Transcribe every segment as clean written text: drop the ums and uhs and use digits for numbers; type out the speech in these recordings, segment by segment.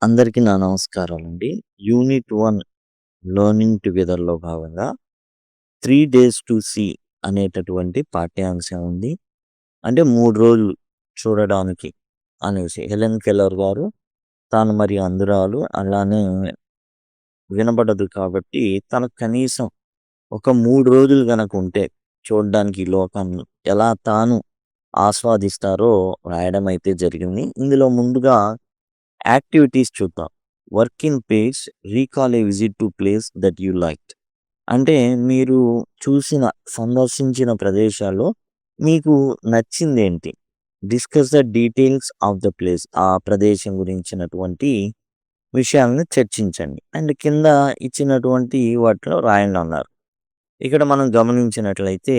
అందరికీ నా నమస్కారాలండి. యూనిట్ 1 లెర్నింగ్ టుగెదర్‌లో భాగంగా 3 డేస్ టు సీ అనేటటువంటి పాఠ్యాంశం ఉంది. అంటే 3 రోజులు చూడడానికి అనేసి హెలెన్ కెల్లర్ గారు తాను మరి అంధురాలు అలానే వినబడదు కాబట్టి తనకు కనీసం ఒక 3 రోజులు గనక ఉంటే చూడడానికి ఈ లోకాన్ని ఎలా తాను ఆస్వాదిస్తారో రాయడం అయితే జరిగింది. ఇందులో ముందుగా యాక్టివిటీస్ చూద్దాం. Work in pairs, recall a visit to place that you liked. అంటే మీరు చూసిన, సందర్శించిన ప్రదేశాల్లో మీకు నచ్చిందేంటి? Discuss the details of the place. ఆ ప్రదేశం గురించినటువంటి విషయాలను చర్చించండి. అండ్ కింద ఇచ్చినటువంటి వాటిలో రాయండి అన్నారు. ఇక్కడ మనం గమనించినట్లయితే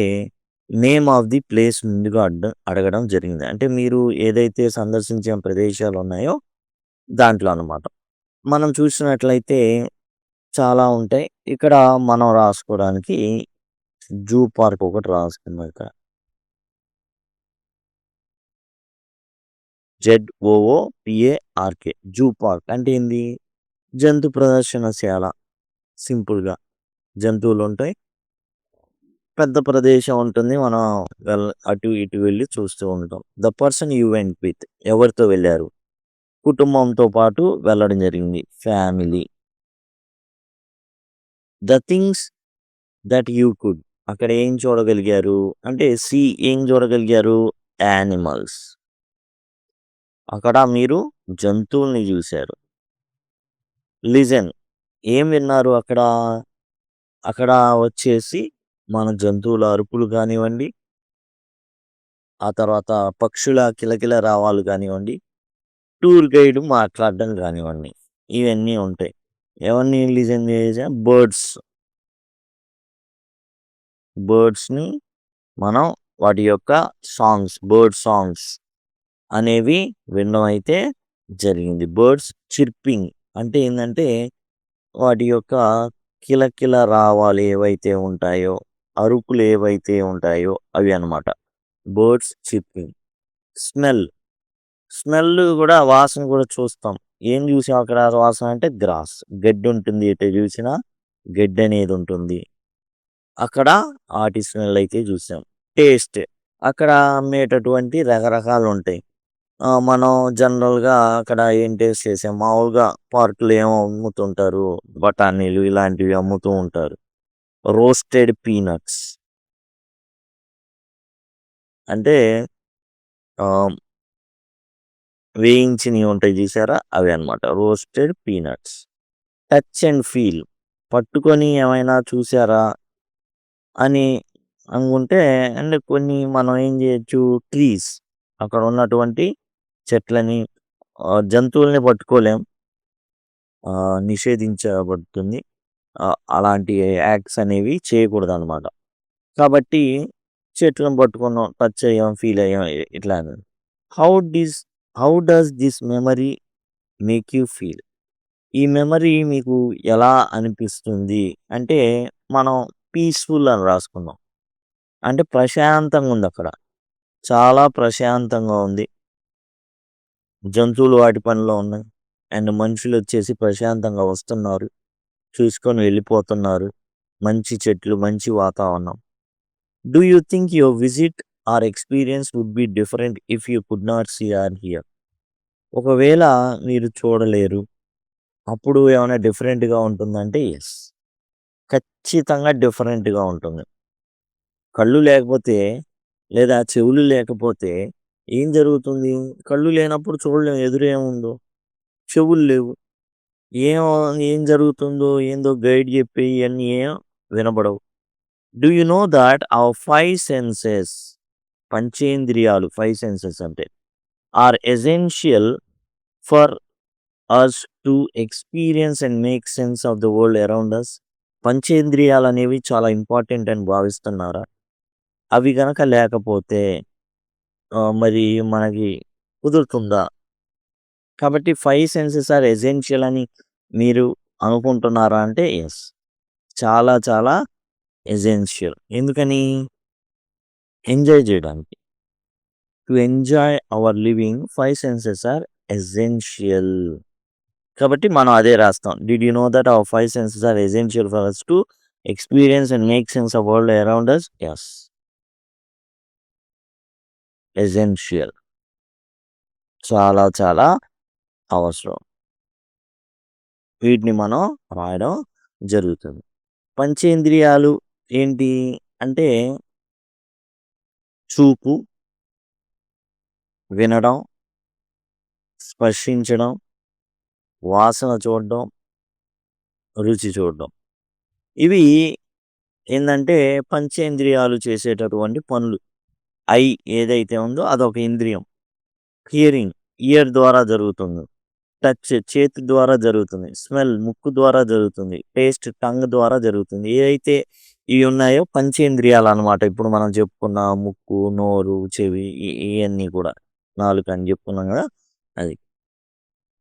నేమ్ ఆఫ్ ది ప్లేస్ ముందుగా అడగడం జరిగింది. అంటే మీరు ఏదైతే సందర్శించిన ప్రదేశాలు ఉన్నాయో దాంట్లో అన్నమాట. మనం చూసినట్లయితే చాలా ఉంటాయి. ఇక్కడ మనం రాసుకోవడానికి జూ పార్క్ ఒకటి రాసుకున్నాం ఇక్కడ. జెడ్ఓఓపిఏఆర్‌కే జూ పార్క్ అంటే ఏంది? జంతు ప్రదర్శనశాల. సింపుల్‌గా జంతువులుంటాయి. పెద్ద ప్రదేశం ఉంటుంది. మనం అటు ఇటు వెళ్లి చూస్తూ ఉంటాం. The person you went with ఎవరితో వెళ్లారు? కుటుంబంతో పాటు వెళ్ళడం జరిగింది. Family. The things that you could అక్కడ ఏం చూడగలిగారు? అంటే ఏం చూడగలిగారు? యానిమల్స్. అక్కడ మీరు జంతువుల్ని చూశారు. లిజన్ ఏం విన్నారు అక్కడ? అక్కడ వచ్చేసి మన జంతువుల అరుపులు కానివ్వండి, ఆ తర్వాత పక్షుల కిలకిల రావాలు కానివ్వండి, టూర్ గైడ్ మాట్లాడడం కానివ్వండి, ఇవన్నీ ఉంటాయి. ఎవరిని లిజన్ చేసా? బర్డ్స్‌ని మనం వాటి యొక్క బర్డ్ సాంగ్స్ అనేవి వినడం అయితే జరిగింది. బర్డ్స్ చిర్పింగ్ అంటే ఏందంటే వాటి యొక్క కిలకిల రావాలు ఏవైతే ఉంటాయో, అరుపులు ఏవైతే ఉంటాయో అవి అన్నమాట. బర్డ్స్ చిర్పింగ్. స్మెల్. స్మెల్ కూడా వాసన కూడా చూస్తాం. ఏం చూసాం అక్కడ వాసన అంటే గ్రాస్. గడ్డి ఉంటుంది. ఎటు చూసినా గడ్డి అనేది ఉంటుంది. అక్కడ ఆటి స్మెల్ అయితే చూసాం. టేస్ట్. అక్కడ అమ్మేటటువంటి రకరకాలుంటాయి. మనం జనరల్‌గా అక్కడ ఏం టేస్ట్ చేసాం, మామూలుగా పార్కులో ఏమో అమ్ముతుంటారు. బఠానీలు ఇలాంటివి అమ్ముతూ ఉంటారు. రోస్టెడ్ పీనట్స్ అంటే ఆహ్, వేయించినవి ఉంటాయి చూసారా? అవి అన్నమాట. Roasted peanuts. Touch and feel. పట్టుకొని ఏమైనా చూసారా? అని అనుకుంటే అండ్ కొన్ని మనం ఏం చేయొచ్చు? ట్రీస్ అక్కడ ఉన్నటువంటి చెట్లని జంతువుల్ని పట్టుకోలేం. నిషేధించబడుతుంది. అలాంటి యాక్ట్స్ అనేవి చేయకూడదనమాట. కాబట్టి చెట్లను పట్టుకున్నాం, టచ్ అయ్యాం, ఫీల్ అయ్యాం ఇట్లా అని. How this how does this memory make you feel? ఈ మెమరీ మీకు ఎలా అనిపిస్తుంది? అంటే మనం పీస్‌ఫుల్ అని రాసుకున్నాం. అంటే ప్రశాంతంగా ఉందక్కడ. చాలా ప్రశాంతంగా ఉంది. జంతువులు వాటి పనిలో ఉన్నాయి. అండ్ మనుషులొచ్చేసి ప్రశాంతంగా వస్తున్నారు. చూసుకొని వెళ్ళిపోతున్నారు. మంచి చెట్లు, మంచి వాతావరణం. Do you think your visit or experience would be different if you could not see or hear? ఒకవేళ మీరు చూడలేరు. అప్పుడు ఏమైనా డిఫరెంట్‌గా ఉంటుందంటే యెస్. ఖచ్చితంగా డిఫరెంట్‌గా ఉంటుంది. కళ్ళు లేకపోతే లేదా చెవులు లేకపోతే ఏం జరుగుతుంది? కళ్ళు లేనప్పుడు చూడలేం ఎదురేముందో. చెవులు లేవు. ఏం ఏం జరుగుతుందో ఏందో గైడ్ చెప్పేయి ఇయన్నీ ఏం వినబడవు. Do you know that our 5 senses పంచేంద్రియాలు 5 సెన్సెస్ అంటే are essential for us to experience and make sense of the world around us? పంచేంద్రియాలనేవి చాలా ఇంపార్టెంట్ అని భావిస్తున్నారా? అవి గనక లేకపోతే మరి మనకి కుదురుతుందా? కాబట్టి 5 సెన్సెస్ ఆర్ ఎసెన్షియల్ అని మీరు అనుకుంటున్నారా అంటే యెస్. చాలా చాలా ఎసెన్షియల్. ఎందుకని? ఎంజాయ్ జేయడానికి. To enjoy our living 5 senses are essential. కాబట్టి మనం అదే రాస్తాం. Did you know that our 5 senses are essential for us to experience and make sense of world around us? Yes. Essential. చాలా చాలా అవసరం. వీటిని మనం రాయడం జరుగుతుంది. పంచేంద్రియాలు ఏంటి అంటే చూపు, వినడం, స్పర్శించడం, వాసన చూడడం, రుచి చూడడం. ఇవి ఏందంటే పంచేంద్రియాలు చేసేటటువంటి పనులు. ఐ ఏదైతే ఉందో అదొక ఇంద్రియం. హియరింగ్ ఇయర్ ద్వారా జరుగుతుంది. టచ్ చేతి ద్వారా జరుగుతుంది. స్మెల్ ముక్కు ద్వారా జరుగుతుంది. టేస్ట్ టంగ్ ద్వారా జరుగుతుంది. ఏదైతే ఇవి ఉన్నాయో పంచేంద్రియాలనమాట. ఇప్పుడు మనం చెప్పుకున్న ముక్కు, నోరు, చెవి ఇయన్నీ కూడా. నాలుక అని చెప్పుకున్నాం గదా! అది.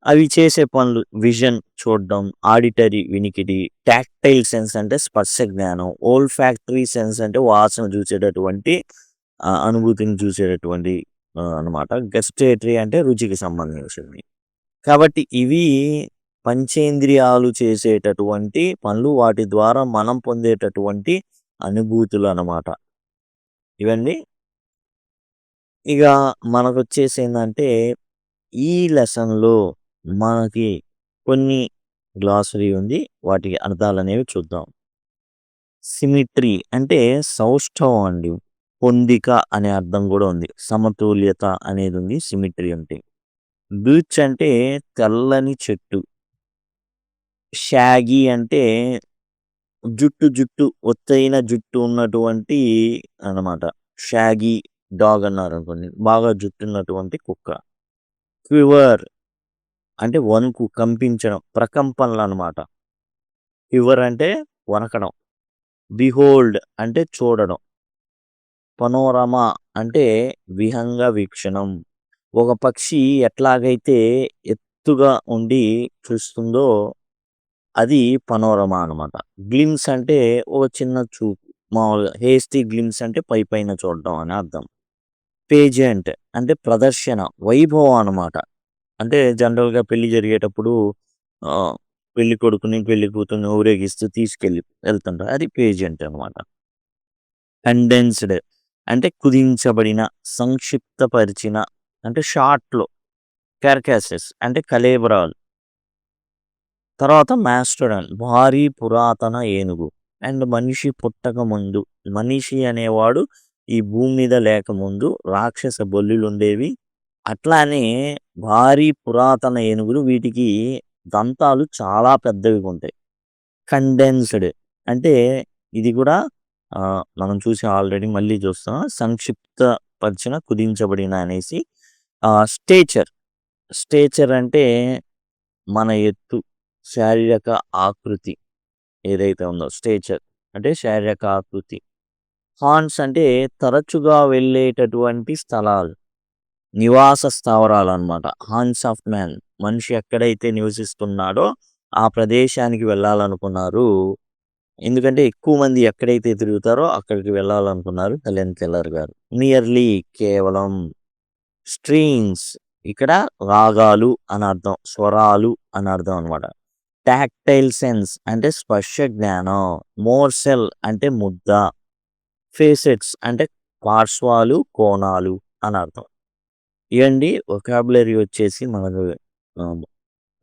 అవి చేసే పనులు విజన్ చూడడం, ఆడిటరీ వినికిడి, టాక్టైల్ సెన్స్ అంటే స్పర్శ జ్ఞానం, ఓల్ఫాక్టరీ సెన్స్ అంటే వాసన చూసేటటువంటి అనుభూతిని చూసేటటువంటి అనమాట. గస్టేటరీ అంటే రుచికి సంబంధించింది. కాబట్టి ఇవి పంచేంద్రియాలు చేసేటటువంటి పనులు. వాటి ద్వారా మనం పొందేటటువంటి అనుభూతులు అన్నమాట. ఇవన్నీ ఇక మనకొచ్చేసి ఏందంటే ఈ లెసన్‌లో మనకి కొన్ని గ్లాసరీ ఉంది. వాటికి అర్థాలనేవి చూద్దాం. సిమెట్రీ అంటే సౌష్ఠవం అండి. పొందిక అనే అర్థం గూడా ఉంది. సమతుల్యత అనేది ఉంది సిమెట్రీ అంటే. బీచ్ అంటే తెల్లని చెట్టు. షాగీ అంటే జుట్టు ఒత్తైన జుట్టు ఉన్నటువంటి అన్నమాట. షాగీ డాగ్ అన్నారనుకోండి. బాగా జుట్టున్నటువంటి కుక్క. క్వివర్ అంటే వణుకు, కంపించడం, ప్రకంపనలనమాట. క్వివర్ అంటే వణకడం. బిహోల్డ్ అంటే చూడడం. పనోరమా అంటే విహంగ వీక్షణం. ఒక పక్షి ఎట్లాగైతే ఎత్తుగా ఉండి చూస్తుందో అది పనోరమా అనమాట. గ్లిమ్స్ అంటే ఒక చిన్న చూపు. మామూలుగా హేస్టీ గ్లిమ్స్ అంటే పైపైన చూడడం అని అర్థం. పేజెంట్ అంటే ప్రదర్శన, వైభవం అనమాట. అంటే జనరల్‌గా పెళ్లి జరిగేటప్పుడు పెళ్లి కొడుకుని, పెళ్లి కూతుర్ని ఊరేగిస్తూ వెళ్తుంటారు. అది పేజెంట్ అనమాట. కండెన్స్‌డ్ అంటే కుదించబడిన, సంక్షిప్తపరిచిన అంటే షార్ట్‌లో. కార్కాసెస్ అంటే కళేబరాలు. తర్వాత మాస్టోడన్ భారీ పురాతన ఏనుగు. అండ్ మనిషి పుట్టక ముందు, మనిషి అనేవాడు ఈ భూమి మీద లేకముందు రాక్షస బల్లులుండేవి. అట్లానే భారీ పురాతన ఏనుగులు వీటికి దంతాలు చాలా పెద్దవిగా ఉంటాయి. కండెన్స్డ్ అంటే ఇది కూడా మనం చూసాం ఆల్రెడీ మళ్ళీ చూస్తాం. సంక్షిప్తపరిచిన, కుదించబడిన అనేసి. స్టేచర్. స్టేచర్ అంటే మన ఎత్తు, శారీరక ఆకృతి ఏదైతే ఉందో స్టేచర్ అంటే శారీరక ఆకృతి. హాన్స్ అంటే తరచుగా వెళ్ళేటటువంటి స్థలాలు. నివాస స్థావరాలనమాట. హాన్స్ ఆఫ్ మ్యాన్ మనిషి ఎక్కడైతే నివసిస్తున్నాడో ఆ ప్రదేశానికి వెళ్ళాలనుకున్నారు. ఎందుకంటే ఎక్కువ మంది ఎక్కడైతే తిరుగుతారో అక్కడికి వెళ్ళాలనుకున్నారు హెలెన్ కెల్లర్ గారు. నియర్లీ కేవలం. స్ట్రింగ్స్ ఇక్కడ రాగాలు అని అర్థం. స్వరాలు అని అర్థం అనమాట. టాక్టైల్ సెన్స్ అంటే స్పర్శ జ్ఞానం. మోర్సెల్ అంటే ముద్ద. ఫేసెట్స్ అంటే పార్శ్వాలు, కోణాలు అని అర్థం. ఇవండి వొకాబులరీ వచ్చేసి మనకు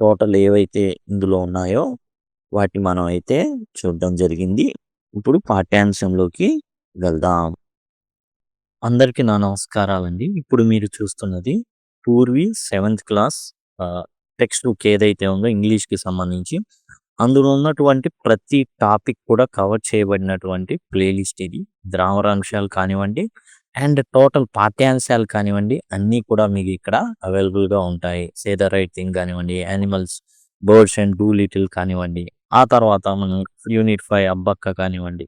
టోటల్ ఏవైతే ఇందులో ఉన్నాయో వాటిని మనం అయితే చూడడం జరిగింది. ఇప్పుడు పాఠ్యాంశంలోకి వెళ్దాం. అందరికీ నా నమస్కారాలండి. ఇప్పుడు మీరు చూస్తున్నది Purvi 7th class text book ఏదైతే ఉందో ఇంగ్లీష్‌కి సంబంధించి అందులో ఉన్నటువంటి ప్రతి టాపిక్ కూడా కవర్ చేయబడినటువంటి ప్లేలిస్ట్ ఇది. ద్రావరాంశాలు కానివ్వండి అండ్ టోటల్ పాఠ్యాంశాలు కానివ్వండి అన్నీ కూడా మీకు ఇక్కడ అవైలబుల్‌గా ఉంటాయి. సే ద రైట్ థింగ్ కానివ్వండి, animals, birds and do little కానివ్వండి. ఆ తర్వాత మనం యూనిట్ 5 అబ్బక్క కానివ్వండి.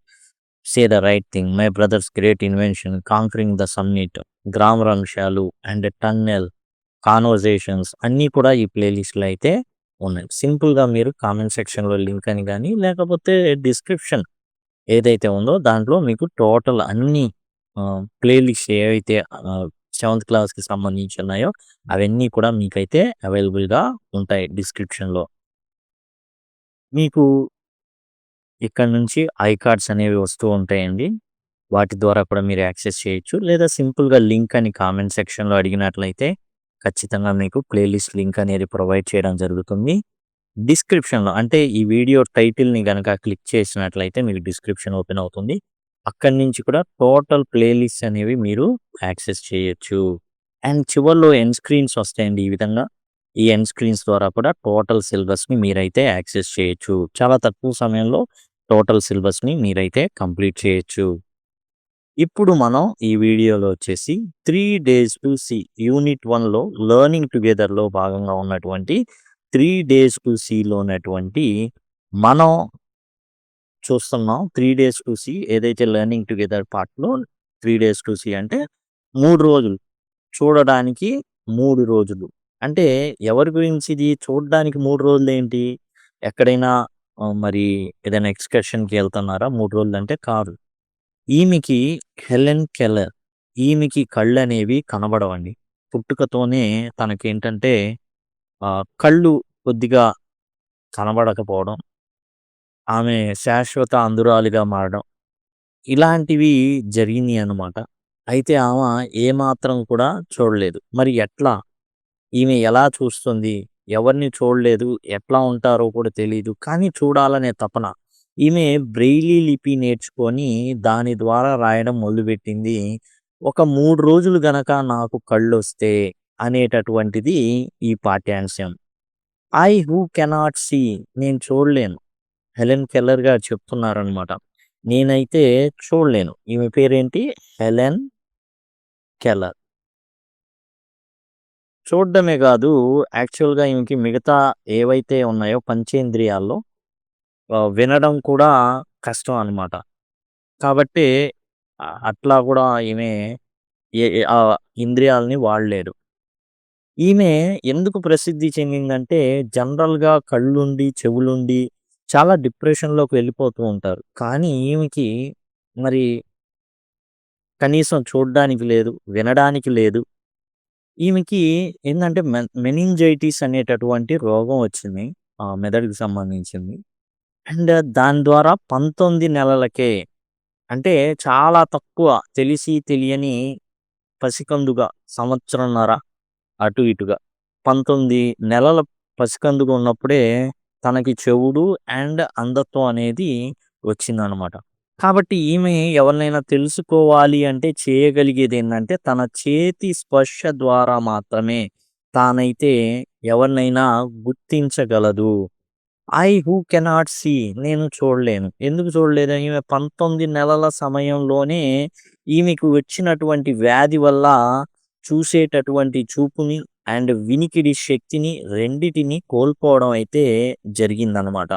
Say the right thing, my brothers great invention, conquering the summit, గ్రామరాంశాలు అండ్ టన్నెల్, కాన్వర్జేషన్స్ అన్నీ కూడా ఈ ప్లేలిస్ట్‌లో అయితే ఉన్నాయి. సింపుల్‌గా మీరు కామెంట్ సెక్షన్‌లో లింక్ అని గాని లేకపోతే డిస్క్రిప్షన్ ఏదైతే ఉందో దాంట్లో మీకు టోటల్ అన్ని ప్లేలిస్ట్ ఏవైతే సెవెంత్ క్లాస్‌కి సంబంధించి ఉన్నాయో అవన్నీ కూడా మీకైతే అవైలబుల్‌గా ఉంటాయి డిస్క్రిప్షన్‌లో. మీకు ఇక్కడ నుంచి ఐ కార్డ్స్ అనేవి వస్తూ ఉంటాయండి. వాటి ద్వారా కూడా మీరు యాక్సెస్ చేయొచ్చు. లేదా సింపుల్‌గా లింక్ అని కామెంట్ సెక్షన్‌లో అడిగినట్లయితే ఖచ్చితంగా మీకు ప్లేలిస్ట్ లింక్ అనేది ప్రొవైడ్ చేయడం జరుగుతుంది. డిస్క్రిప్షన్‌లో అంటే ఈ వీడియో టైటిల్‌ని గనక క్లిక్ చేసినట్లయితే మీకు డిస్క్రిప్షన్ ఓపెన్ అవుతుంది. అక్కడి నుంచి కూడా టోటల్ ప్లేలిస్ట్స్ అనేవి మీరు యాక్సెస్ చేయొచ్చు. అండ్ చివర్లో ఎండ్ స్క్రీన్స్ వస్తాయండి ఈ విధంగా. ఈ ఎండ్ స్క్రీన్స్ ద్వారా కూడా టోటల్ సిలబస్‌ని మీరైతే యాక్సెస్ చేయొచ్చు. చాలా తక్కువ సమయంలో టోటల్ సిలబస్‌ని మీరైతే కంప్లీట్ చేయొచ్చు. ఇప్పుడు మనం ఈ వీడియోలో వచ్చేసి 3 డేస్ టు సీ యూనిట్ 1లో లెర్నింగ్ టుగెదర్‌లో భాగంగా ఉన్నటువంటి 3 డేస్ టు సీలో ఉన్నటువంటి మనం చూస్తున్నాం. 3 డేస్ టు సీ ఏదైతే లెర్నింగ్ టుగెదర్ పార్ట్‌లో 3 డేస్ టు సీ అంటే 3 రోజులు. చూడడానికి 3 రోజులు. అంటే ఎవరి గురించి ఇది చూడడానికి 3 రోజులేంటి? ఎక్కడైనా మరి ఏదైనా ఎక్స్‌కర్షన్‌కి ఎళ్తున్నారా 3 రోజులంటే కాదు. ఈమెకి హెలెన్ కెల్లర్ ఈమెకి కళ్ళనేవి కనబడవండి. పుట్టుకతోనే తనకేంటంటే కళ్ళు కొద్దిగా కనబడకపోవడం, ఆమె శాశ్వత అంధురాలిగా మారడం ఇలాంటివి జరిగినియనమాట. అయితే ఆమె ఏమాత్రం కూడా చూడలేదు. మరి ఎట్లా? ఈమె ఎలా చూస్తుంది? ఎవరిని చూడలేదు. ఎట్లా ఉంటారో కూడా తెలీదు. కానీ చూడాలనే తపన. ఈమె బ్రెయిలీ లిపి నేర్చుకొని దాని ద్వారా రాయడం మొదలుపెట్టింది. ఒక 3 రోజులు గనక నాకు కళ్ళొస్తే అనేటటువంటిది ఈ పాఠ్యాంశం. ఐ హూ కెనాట్ సీ నేను చూడలేను. హెలెన్ కెల్లర్ గారు చెప్తున్నారనమాట. నేనైతే చూడలేను. ఈమె పేరేంటి? Helen Keller. చూడడమే గాదు, యాక్చువల్‌గా ఈమెకి మిగతా ఏవైతే ఉన్నాయో పంచేంద్రియాల్లో వినడం కూడా కష్టం అనమాట. కాబట్టి అట్లా గూడా ఈమె ఎ ఎ ఇంద్రియాలని వాడలేదు. ఈమె ఎందుకు ప్రసిద్ధి చెందిందంటే, జనరల్‌గా కళ్ళుండి, చెవులుండి చాలా డిప్రెషన్‌లోకి వెళ్ళిపోతూ ఉంటారు. కానీ ఈమెకి మరి కనీసం చూడ్డానికి లేదు, వినడానికి లేదు. ఈమెకి ఏందంటే మెనింజైటిస్ అనేటటువంటి రోగం వచ్చింది. మెదడుకి సంబంధించింది. అండ్ దాని ద్వారా 19 నెలలకే అంటే చాలా తక్కువ తెలిసి తెలియని పసికందుగా సంవత్సరంన్నర అటు ఇటుగా 19 నెలల పసికందుగా ఉన్నప్పుడే తనకి చెవుడు అండ్ అంధత్వం అనేది వచ్చిందనమాట. కాబట్టి ఈమె ఎవరినైనా తెలుసుకోవాలి అంటే చేయగలిగేదేందంటే తన చేతి స్పర్శ ద్వారా మాత్రమే తానైతే ఎవరినైనా గుర్తించగలదు. ఐ హూ కెనాట్ సీ నేను చూడలేను. ఎందుకు చూడలేదు? ఈమె 19 నెలల సమయంలోనే ఈమెకు వచ్చినటువంటి వ్యాధి వల్ల చూసేటటువంటి చూపుని అండ్ వినికిడి శక్తిని రెండిటిని కోల్పోవడం అయితే జరిగిందనమాట.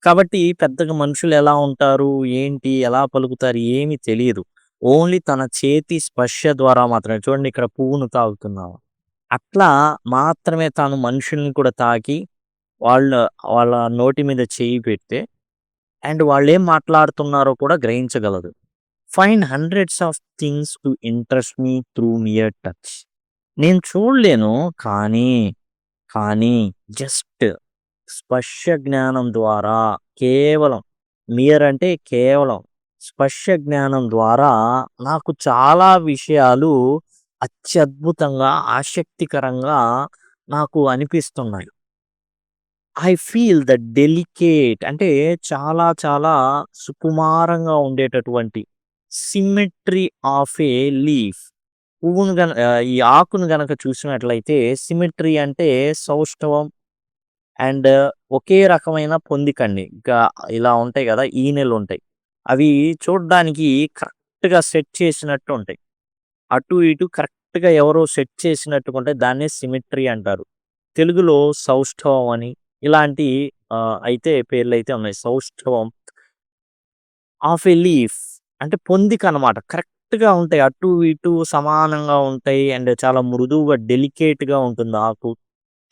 కాబట్టి పెద్దగా మనుషులు ఎలా ఉంటారు? ఏంటి? ఎలా పలుకుతారు? ఏమి తెలీదు. ఓన్లీ తన చేతి స్పర్శ ద్వారా మాత్రమే చూడండి ఇక్కడ పువ్వును తాకుతున్నాము. అట్లా మాత్రమే తాను మనుషుల్ని కూడా తాకి వాళ్ళ వాళ్ళ నోటి మీద చెయ్యి పెడితే అండ్ వాళ్ళేం మాట్లాడుతున్నారో కూడా గ్రహించగలదు. Find hundreds of things to interest me through mere touch. నేను చూడలేను కానీ, కానీ జస్ట్ స్పర్శ జ్ఞానం ద్వారా కేవలం మియర్ అంటే కేవలం స్పర్శ జ్ఞానం ద్వారా నాకు చాలా విషయాలు అత్యద్భుతంగా, ఆసక్తికరంగా నాకు అనిపిస్తున్నాయి. ఐ ఫీల్ ద డెలికేట్ అంటే చాలా చాలా సుకుమారంగా ఉండేటటువంటి సిమెట్రీ ఆఫ్ ఏ లీఫ్. ఈ ఆకును గనక చూసినట్లయితే సిమెట్రీ అంటే సౌష్ఠవం అండ్ ఒకే రకమైన పొందికండి. ఇంకా ఇలా ఉంటాయి గదా! ఈనెలుంటాయి. అవి చూడ్డానికి కరెక్ట్‌గా సెట్ చేసినట్టు ఉంటాయి. అటు ఇటు కరెక్ట్‌గా ఎవరో సెట్ చేసినట్టుగుంటాయి. దాన్నే సిమెట్రీ అంటారు. తెలుగులో సౌష్ఠవం అని ఇలాంటి అయితే పేర్లయితే ఉన్నాయి. సౌష్ఠవం ఆఫ్ ఎ లీఫ్ అంటే పొందికనమాట. కరెక్ట్‌గా ఉంటాయి. అటు ఇటు సమానంగా ఉంటాయి. అండ్ చాలా మృదువుగా డెలికేట్‌గా ఉంటుంది ఆకు.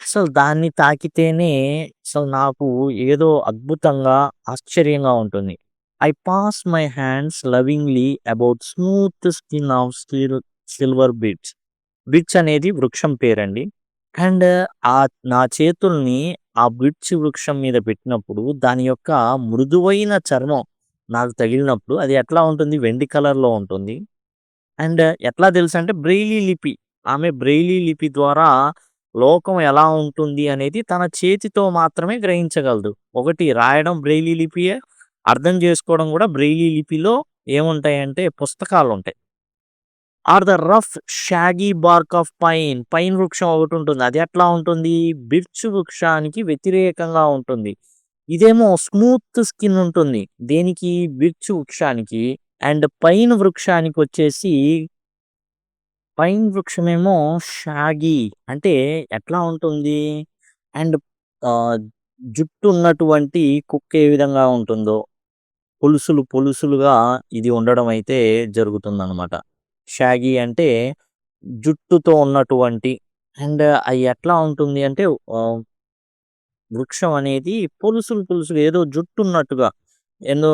అసలు దాన్ని తాకితేనే అసలు నాకు ఏదో అద్భుతంగా, ఆశ్చర్యంగా ఉంటుంది. I pass my hands lovingly about smooth skin of silver beads. Birch అనేది వృక్షం పేరండి. అండ్ నా చేతుల్ని ఆ బిర్చ్ వృక్షం మీద పెట్టినప్పుడు దాని యొక్క మృదువైన చర్మం నాకు తగిలినప్పుడు అది ఎట్లా ఉంటుంది? వెండి కలర్‌లో ఉంటుంది. అండ్ ఎట్లా తెలుసంటే బ్రెయిలీ లిపి. ఆమె బ్రెయిలీ లిపి ద్వారా లోకం ఎలా ఉంటుంది అనేది తన చేతితో మాత్రమే గ్రహించగలదు. ఒకటి రాయడం బ్రెయిలీ లిపియే. అర్థం చేసుకోవడం కూడా బ్రెయిలీ లిపిలో ఏముంటాయంటే పుస్తకాలుంటాయి. Are the rough shaggy bark of pine. Pine వృక్షం ఒకటుంటుంది. అది ఎట్లా ఉంటుంది? బిర్చ్ వృక్షానికి వ్యతిరేకంగా ఉంటుంది. ఇదేమో స్మూత్ స్కిన్ ఉంటుంది. దేనికి? బిర్చ్ వృక్షానికి. అండ్ పైన్ వృక్షమేమో షాగీ అంటే ఎట్లా ఉంటుంది? అండ్ ఆహ్, జుట్టు ఉన్నటువంటి కుక్క ఏ విధంగా ఉంటుందో, పొలుసులుగా ఇది ఉండడం అయితే జరుగుతుందనమాట. షాగీ అంటే జుట్టుతో ఉన్నటువంటి అండ్ అయి ఎట్లా ఉంటుంది అంటే ఆహ్, వృక్షం అనేది పొలుసులు ఏదో జుట్టున్నట్టుగా ఏందో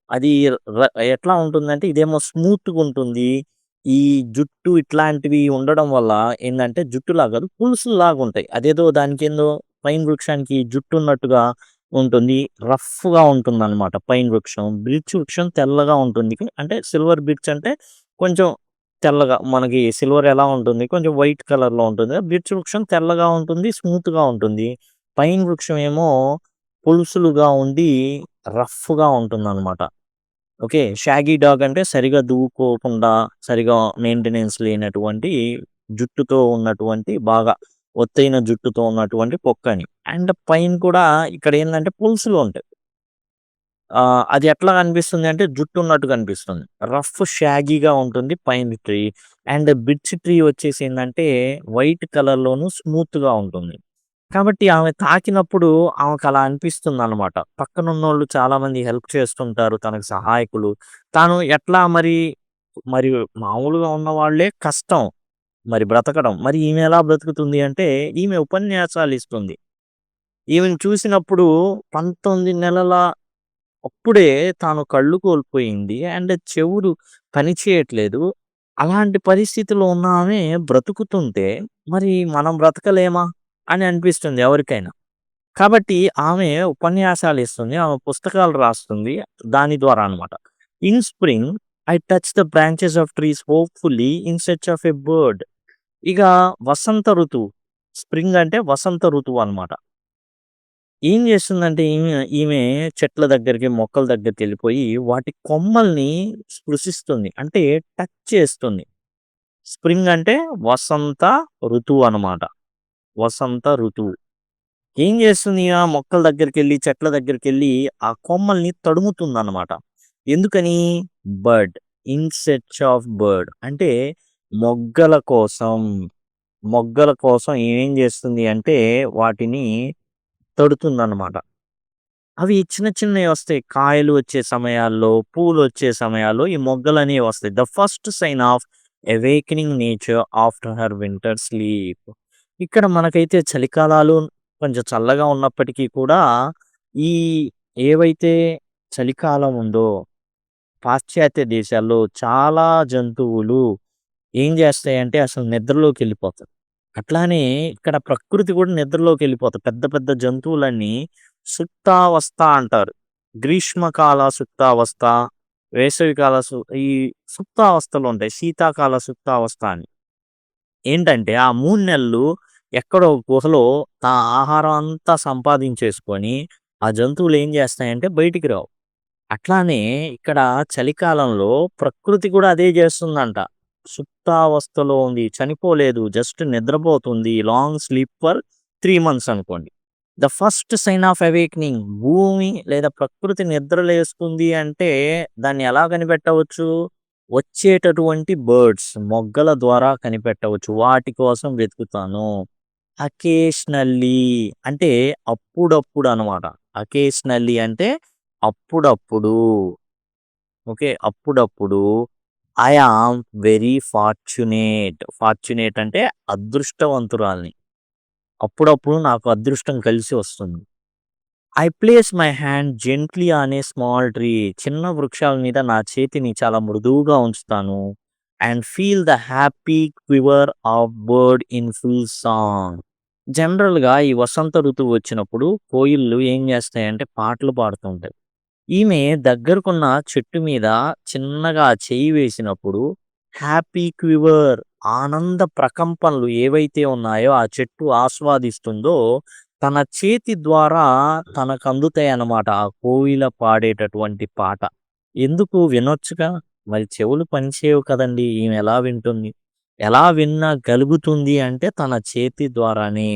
అది ర ఎట్లా ఉంటుందంటే ఇదేమో స్మూత్‌గుంటుంది. ఈ జుట్టు ఇట్లాంటివి ఉండడం వల్ల ఏందంటే జుట్టులాగా కాదు పులుసుల్లాగుంటాయి. అదేదో దానికేందో పైన్ వృక్షానికి జుట్టున్నట్టుగా ఉంటుంది. రఫ్‌గా ఉంటుందనమాట పైన్ వృక్షం. బిర్చ్ వృక్షం తెల్లగా ఉంటుంది. అంటే సిల్వర్ బిర్చ్ అంటే కొంచెం తెల్లగా మనకి సిల్వర్ ఎలా ఉంటుంది? కొంచెం వైట్ కలర్‌లో ఉంటుంది. బిర్చ్ వృక్షం తెల్లగా ఉంటుంది. స్మూత్‌గా ఉంటుంది. పైన్ వృక్షం ఏమో పులుసులుగా ఉండి రఫ్‌గా ఉంటుందనమాట. ఓకే. షాగీ డాగ్ అంటే సరిగ్గా దువ్వుకోకుండా, సరిగ్గా మెయింటెనెన్స్ లేనటువంటి జుట్టుతో ఉన్నటువంటి బాగా ఒత్తైన జుట్టుతో ఉన్నటువంటి కుక్కని. అండ్ పైన్ కూడా ఇక్కడేందంటే పులుసులు ఉంటాయి. అది ఎట్లా కనిపిస్తుంది అంటే జుట్టు ఉన్నట్టు కనిపిస్తుంది. రఫ్ షాగీగా ఉంటుంది pine tree. And birch tree వచ్చేసి ఏందంటే వైట్ కలర్‌లోను స్మూత్‌గా ఉంటుంది. కాబట్టి ఆమె తాకినప్పుడు ఆమెకలా అనిపిస్తుందనమాట. పక్కనున్నోళ్ళు చాలామంది హెల్ప్ చేస్తుంటారు. తనకు సహాయకులు. తాను ఎట్లా మరి మామూలుగా ఉన్నవాళ్ళే కష్టం మరి బ్రతకడం. మరి ఈమె ఎలా బ్రతుకుతుంది అంటే, ఈమె ఉపన్యాసాలిస్తుంది. ఈమెను చూసినప్పుడు 19 నెలల అప్పుడే తాను కళ్ళు కోల్పోయింది. అండ్ చెవులు పనిచేయట్లేదు. అలాంటి పరిస్థితిలో ఉన్న ఆమె బ్రతుకుతుంటే, మరి మనం బ్రతకలేమా? అని అనిపిస్తుంది ఎవరికైనా. కాబట్టి ఆమె ఉపన్యాసాలిస్తుంది. ఆమె పుస్తకాలు రాస్తుంది. దాని ద్వారా అన్నమాట. In spring I touch the branches of trees hopefully in search of a bird. ఇక వసంత ఋతువు. స్ప్రింగ్ అంటే వసంత ఋతువు అన్నమాట. ఏం చేస్తుందంటే ఈమె చెట్ల దగ్గరికి, మొక్కల దగ్గరికెళ్ళిపోయి వాటి కొమ్మల్ని స్పృశిస్తుంది. అంటే టచ్ చేస్తుంది. స్ప్రింగ్ అంటే వసంత ఋతువు అనమాట. వసంత ఋతువు. ఏం చేస్తుంది మొక్కల దగ్గరికెళ్ళి, చెట్ల దగ్గరికెళ్ళి ఆ కొమ్మల్ని తడుముతుందనమాట. ఎందుకని? Bird. In search of bird. అంటే మొగ్గల కోసం. మొగ్గల కోసం ఏం చేస్తుంది అంటే వాటిని తడుతుందనమాట. అవి చిన్న చిన్నవి వస్తాయి. కాయలు వచ్చే సమయాల్లో, పూలొచ్చే సమయాల్లో ఈ మొగ్గలనేవి వస్తాయి. The first sign of awakening nature after her winter sleep. ఇక్కడ మనకైతే చలికాలాలు కొంచెం చల్లగా ఉన్నప్పటికీ కూడా, ఈ ఏవైతే చలికాలం ఉందో, పాశ్చాత్య దేశాల్లో చాలా జంతువులు ఏం చేస్తాయంటే అసలు నిద్రలోకెళ్ళిపోతాయి. అట్లానే ఇక్కడ ప్రకృతి కూడా నిద్రలోకెళ్ళిపోతది. పెద్ద పెద్ద జంతువులన్నీ సుప్తావస్థ అంటారు. గ్రీష్మకాల సుప్తావస్థ, వేసవికాల ఈ సుప్తావస్థలు ఉంటాయి. శీతాకాల సుప్తావస్థ అని. ఏంటంటే ఆ 3 నెలలు ఎక్కడో ఒక గుహలో ఆహారం అంతా సంపాదించేసుకొని, ఆ జంతువులు ఏం చేస్తాయంటే బయటికి రావు. అట్లానే ఇక్కడ చలికాలంలో ప్రకృతి కూడా అదే చేస్తుందంట. సుప్తావస్థలో ఉంది. చనిపోలేదు. జస్ట్ నిద్రపోతుంది. లాంగ్ స్లీప్ ఫర్ 3 మంత్స్ అనుకోండి. The first sign of awakening. భూమి లేదా ప్రకృతి నిద్రలేస్తుంది అంటే దాన్ని ఎలా కనిపెట్టవచ్చు? వచ్చేటటువంటి బర్డ్స్ మొగ్గల ద్వారా కనిపెట్టవచ్చు. వాటి కోసం వెతుకుతాను. అకేషనల్లీ అంటే అప్పుడప్పుడు అనమాట. అకేషనల్లీ అంటే అప్పుడప్పుడు. ఓకే. అప్పుడప్పుడు I am very fortunate. Fortunate అంటే అదృష్టవంతురాల్ని. అప్పుడప్పుడు నాకు అదృష్టం కలిసి వస్తుంది. I place my hand gently on a small tree. చిన్న వృక్షాల మీద నా చేతిని చాలా మృదువుగా ఉంచుతాను. And feel the happy quiver of bird in full song. జనరల్‌గా ఈ వసంత ఋతువు వచ్చినప్పుడు కోయిల్లు ఏం చేస్తాయంటే పాటలు పాడుతూ ఉంటాయి. ఈమె దగ్గరకున్న చెట్టు మీద చిన్నగా చెయ్యి వేసినప్పుడు హ్యాపీ క్వివర్ ఆనంద ప్రకంపనలు ఏవైతే ఉన్నాయో ఆ చెట్టు ఆస్వాదిస్తుందో తన చేతి ద్వారా తనకు అందుతాయన్నమాట ఆ కోయిల పాడేటటువంటి పాట. ఎందుకు వినొచ్చుగా? మరి చెవులు పనిచేయవు కదండీ! ఈమె ఎలా వింటుంది? ఎలా వినగలుగుతుంది అంటే తన చేతి ద్వారానే.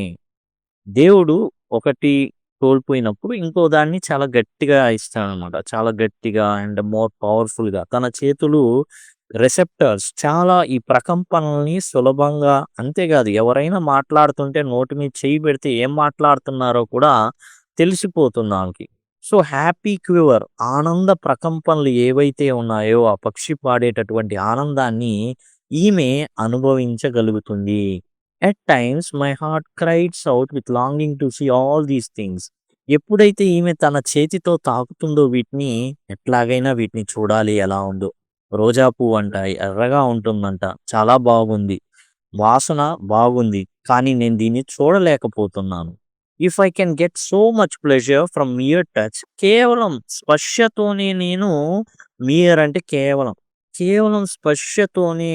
దేవుడు ఒకటి కోల్పోయినప్పుడు ఇంకో దాన్ని చాలా గట్టిగా ఇస్తాడనమాట. చాలా గట్టిగా అండ్ మోర్ పవర్‌ఫుల్‌గా. తన చేతులు రిసెప్టర్స్ చాలా ఈ ప్రకంపనల్ని సులభంగా అంతేకాదు ఎవరైనా మాట్లాడుతుంటే నోటి మీద చెయ్యి పెడితే ఏం మాట్లాడుతున్నారో కూడా తెలిసిపోతుంది ఆమెకి. సో, హ్యాపీ క్వివర్ ఆనంద ప్రకంపనలు ఏవైతే ఉన్నాయో ఆ పక్షి పాడేటటువంటి ఆనందాన్ని ఈమె అనుభవించగలుగుతుంది. At times my heart cries out with longing to see all these things. ఎప్పుడైతే ఈమె తన చేతితో తాకుతుందో వీటిని, ఎట్లాగైనా వీటిని చూడాలి ఎలా ఉందో. రోజా పువ్వంట ఎర్రగా ఉంటుందంట. చాలా బాగుంది. వాసన బాగుంది. కానీ నేను దీన్ని చూడలేకపోతున్నాను. If I can get so much pleasure from mere touch కేవలం స్పర్శతోనే నేను మియర్ అంటే కేవలం. కేవలం స్పర్శతోనే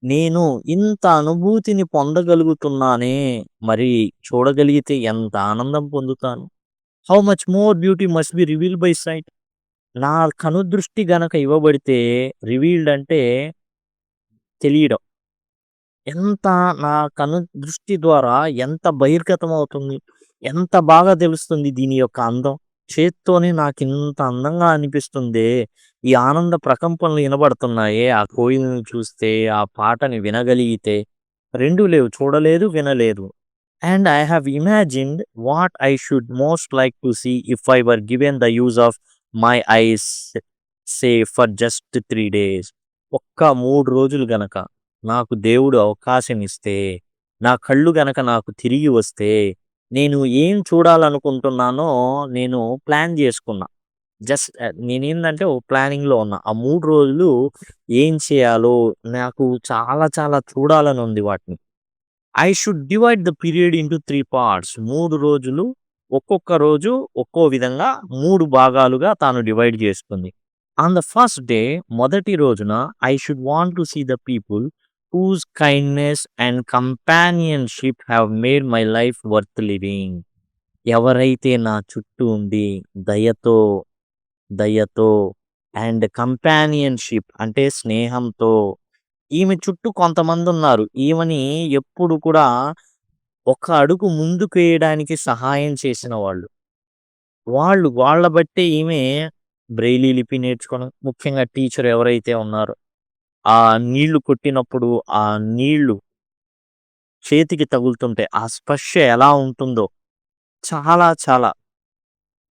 నేను ఇంత అనుభూతిని పొందగలుగుతున్నానే, మరి చూడగలిగితే ఎంత ఆనందం పొందుతాను. How much more beauty must be revealed by sight. నా కనుదృష్టి గనక ఇవ్వబడితే రివీల్డ్ అంటే తెలియడం. ఎంత నా కనుదృష్టి ద్వారా ఎంత బహిర్గతమవుతుంది. ఎంత బాగా తెలుస్తుంది దీని యొక్క అందం. చేత్తోనే నాకింత అందంగా అనిపిస్తుందే. ఈ ఆనంద ప్రకంపనలు ఇనబడుతున్నాయే. ఆ కోయిల్‌ని చూస్తే, ఆ పాటని వినగలిగితే. 2 లేవు. చూడలేదు, వినలేదు. And I have imagined what I should most like to see if I were given the use of my eyes say for just 3 days. ఒక్క 3 రోజులు గనక నాకు దేవుడు అవకాశం ఇస్తే, నా కళ్ళు గనక నాకు తిరిగి వస్తే, నేను ఏం చూడాలనుకుంటున్నానో నేను ప్లాన్ జేసుకున్నా. నేనేందంటే ఓ ప్లానింగ్‌లో ఉన్నా. ఆ 3 రోజులు ఏం చేయాలో నాకు చాలా చాలా చూడాలనుంది వాటిని. I should divide the period into 3 parts. 3 రోజులు ఒక్కొక్క రోజు ఒక్కో విధంగా 3 భాగాలుగా తాను డివైడ్ చేసుకుంది. ఆన్ ద ఫస్ట్ డే మొదటి రోజున I should want to see the people whose kindness and companionship have made my life worth living. ఎవరైతే నా చుట్టూ ఉండి దయతో, దయతో అండ్ కంపానియన్‌షిప్ అంటే స్నేహంతో ఈమె చుట్టూ కొంతమందున్నారు. ఈమెని ఎప్పుడు కూడా ఒక అడుగు ముందుకేయడానికి సహాయం చేసిన వాళ్ళు. వాళ్ళ బట్టే ఈమె బ్రెయిలీ లిపి నేర్చుకోవడం, ముఖ్యంగా టీచర్ ఎవరైతే ఉన్నారో, ఆ నీళ్లు కొట్టినప్పుడు ఆ నీళ్లు చేతికి తగులుతుంటే ఆ స్పర్శ ఎలా ఉంటుందో చాలా చాలా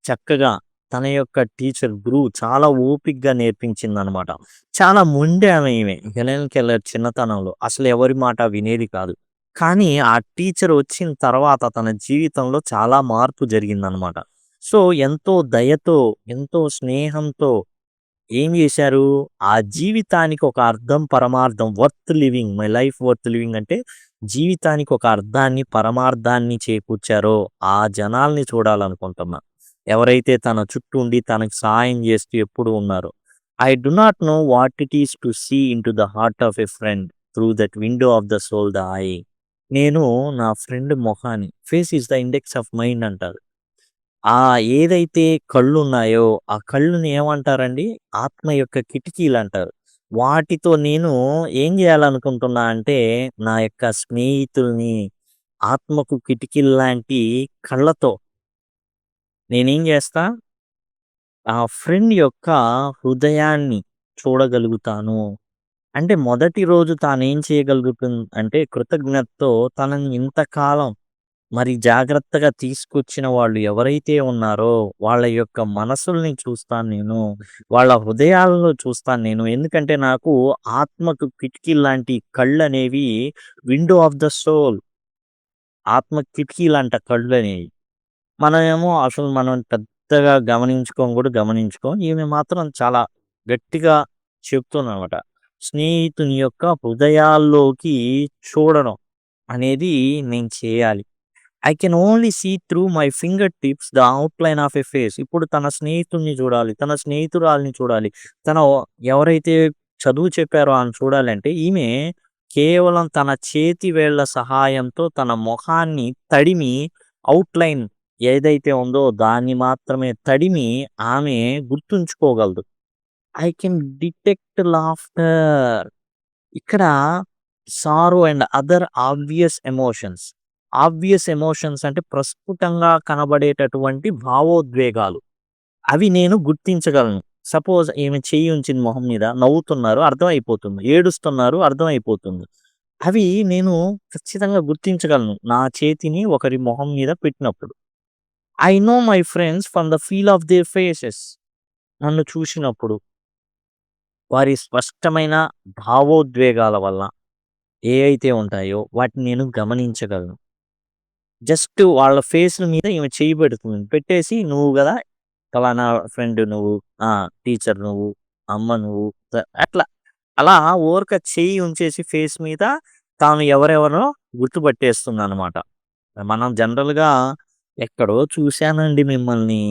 చక్కగా తన యొక్క టీచర్ గురువు చాలా ఓపికగా నేర్పించిందనమాట. చాలా మొండి ఆమె ఈమె. హెలెన్ కెల్లర్ చిన్నతనంలో అసలు ఎవరి మాట వినేది కాదు. కానీ ఆ టీచర్ వచ్చిన తర్వాత తన జీవితంలో చాలా మార్పు జరిగిందనమాట. సో, ఎంతో దయతో, ఎంతో స్నేహంతో ఏం జేశారు? ఆ జీవితానికి ఒక అర్థం, పరమార్థం worth living. My life worth living అంటే జీవితానికి ఒక అర్థాన్ని, పరమార్థాన్ని చేకూర్చారో ఆ జనాల్ని చూడాలనుకుంటున్నా. ఎవరైతే తన చుట్టూ ఉండి తనకి సహాయం జేస్తూ ఎప్పుడూ ఉన్నారో. I do not know what it is to see into the heart of a friend through that window of the soul the eye. నేను నా ఫ్రెండ్ మొఖాన్ని face is the index of mind అంటారు. ఏదైతే కళ్ళున్నాయో, ఆ కళ్ళుని ఏమంటారండి? ఆత్మ యొక్క కిటికీలంటారు. వాటితో నేను ఏం జేయాలనుకుంటున్నా అంటే, నా యొక్క స్నేహితుల్ని ఆత్మకు కిటికీల్లాంటి కళ్ళతో నేనేం జేస్తా? ఆ ఫ్రెండ్ యొక్క హృదయాన్ని చూడగలుగుతాను. అంటే మొదటి రోజు తానేం అంటే కృతజ్ఞతతో తనని ఇంతకాలం మరి జాగ్రత్తగా తీసుకొచ్చిన వాళ్ళు ఎవరైతే ఉన్నారో, వాళ్ళ యొక్క మనసుల్ని చూస్తాను నేను. వాళ్ళ హృదయాలలో చూస్తాను నేను. ఎందుకంటే నాకు ఆత్మకు కిటికీల్లాంటి కళ్ళనేవి విండో ఆఫ్ ద సోల్. ఆత్మ కిటికీలంట కళ్ళనేవి. మనమేమో అసలు మనం పెద్దగా గమనించుకోం గూడా గమనించుకోం. ఈమె మాత్రం చాలా గట్టిగా చెప్తుందనమాట. స్నేహితుని యొక్క హృదయాల్లోకి చూడడం అనేది నేను చేయాలి. I can only see through my fingertips the outline of a face. ఇప్పుడు తన స్నేహితుడిని చూడాలి. తన స్నేహితురాలిని చూడాలి. తన ఎవరైతే చదువు చెప్పారో ఆమెను చూడాలంటే ఈమె కేవలం తన చేతి వేళ్ళ సహాయంతో తన మొఖాన్ని తడిమి అవుట్‌లైన్ ఏదైతే ఉందో దాన్ని మాత్రమే తడిమి ఆమె గుర్తుంచుకోగలదు. I can detect laughter. ఇక్కడ sorrow and other obvious emotions. Obvious emotions అంటే ప్రస్ఫుటంగా కనబడేటటువంటి భావోద్వేగాలు. అవి నేను గుర్తించగలను. సపోజ్ ఈమె చెయ్యి ఉంచింది మొహం మీద, నవ్వుతున్నారు అర్థమైపోతుంది. ఏడుస్తున్నారు అర్థమైపోతుంది. అవి నేను ఖచ్చితంగా గుర్తించగలను. నా చేతిని ఒకరి మొహం మీద పెట్టినప్పుడు. I know my friends from the feel of their faces. నన్ను చూసినప్పుడు వారి స్పష్టమైన భావోద్వేగాల వల్ల ఏవైతే ఉంటాయో వాటిని నేను గమనించగలను. జస్ట్ వాళ్ళ ఫేస్‌ల మీద ఈమె చెయ్యి పెడుతుంది. పెట్టేసి "నువ్వు గదా! ఫలానా ఫ్రెండ్ నువ్వు. టీచర్ నువ్వు. అమ్మ నువ్వు." అట్లా. అలా ఊరక చెయ్యి ఉంచేసి ఫేస్ మీద తాను ఎవరెవరో గుర్తుపట్టేస్తుందనమాట. మనం జనరల్‌గా ఎక్కడో చూశానండి మిమ్మల్ని.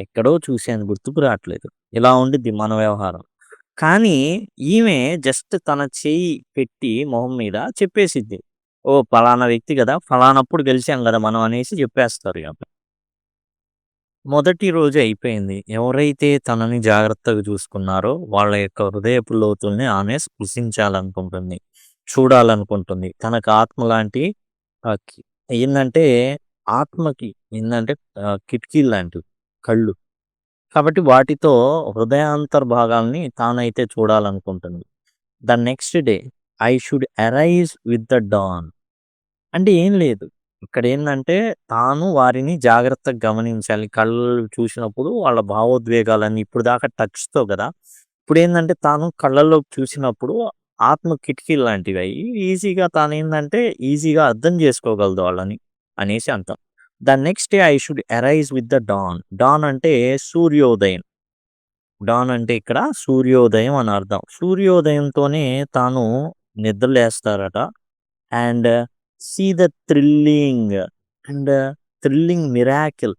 ఎక్కడో చూశాను గుర్తుకు రాట్లేదు. ఇలా ఉండిద్ది మన వ్యవహారం. కానీ ఈమె జస్ట్ తన చెయ్యి పెట్టి మొహం మీద చెప్పేసిద్ది. ఓహ్! పలానా వ్యక్తి గదా! ఫలానప్పుడు గెలిసాం గదా! మనం అనేసి చెప్పేస్తారు ఇగ. మొదటి రోజు అయిపోయింది. ఎవరైతే తనని జాగ్రత్తగా చూసుకున్నారో వాళ్ళ యొక్క హృదయపు లోతుల్ని ఆమె స్పృశించాలనుకుంటుంది. చూడాలనుకుంటుంది. తనకు ఆత్మ లాంటి కి ఏందంటే ఆత్మకి ఏందంటే కిటికీల్లాంటివి కళ్ళు. కాబట్టి వాటితో హృదయాంతర్భాగాల్ని తానైతే చూడాలనుకుంటుంది. The next day I should arise with the dawn. అంటే ఏం లేదు. ఇక్కడేందంటే తాను వారిని జాగ్రత్తగా గమనించాలి. కళ్ళు చూసినప్పుడు వాళ్ళ భావోద్వేగాలన్నీ ఇప్పటిదాకా టచ్‌తో గదా! ఇప్పుడేందంటే తాను కళ్ళల్లోకి చూసినప్పుడు ఆత్మ కిటికీల్లాంటివయి. ఈజీగా తానేందంటే ఈజీగా అర్థం చేసుకోగలదు వాళ్ళని అనేసి అంటాం. The next day I should arise with the dawn. Dawn అంటే సూర్యోదయం. డాన్ అంటే ఇక్కడ సూర్యోదయం అని అర్థం. సూర్యోదయంతోనే తాను నిద్రలేస్తారట. And see the thrilling and thrilling miracle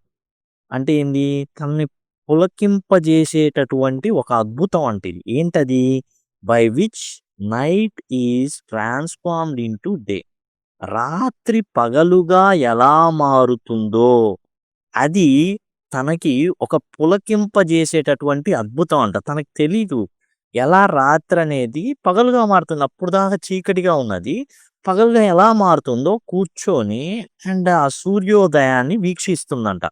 అంటే ఏంది? తనని పులకింపజేసేటటువంటి ఒక అద్భుతం అంట ఇది. ఏంటది? By which night is transformed into day. రాత్రి పగలుగా ఎలా మారుతుందో అది తనకి ఒక పులకింపజేసేటటువంటి అద్భుతం అంట. తనకి తెలీదు. ఎలా రాత్రనేది పగలుగా మారుతుంది. అప్పటిదాకా చీకటిగా ఉన్నది. పగలుగా ఎలా మారుతుందో కూర్చొని అండ్ ఆ సూర్యోదయాన్ని వీక్షిస్తుందంట.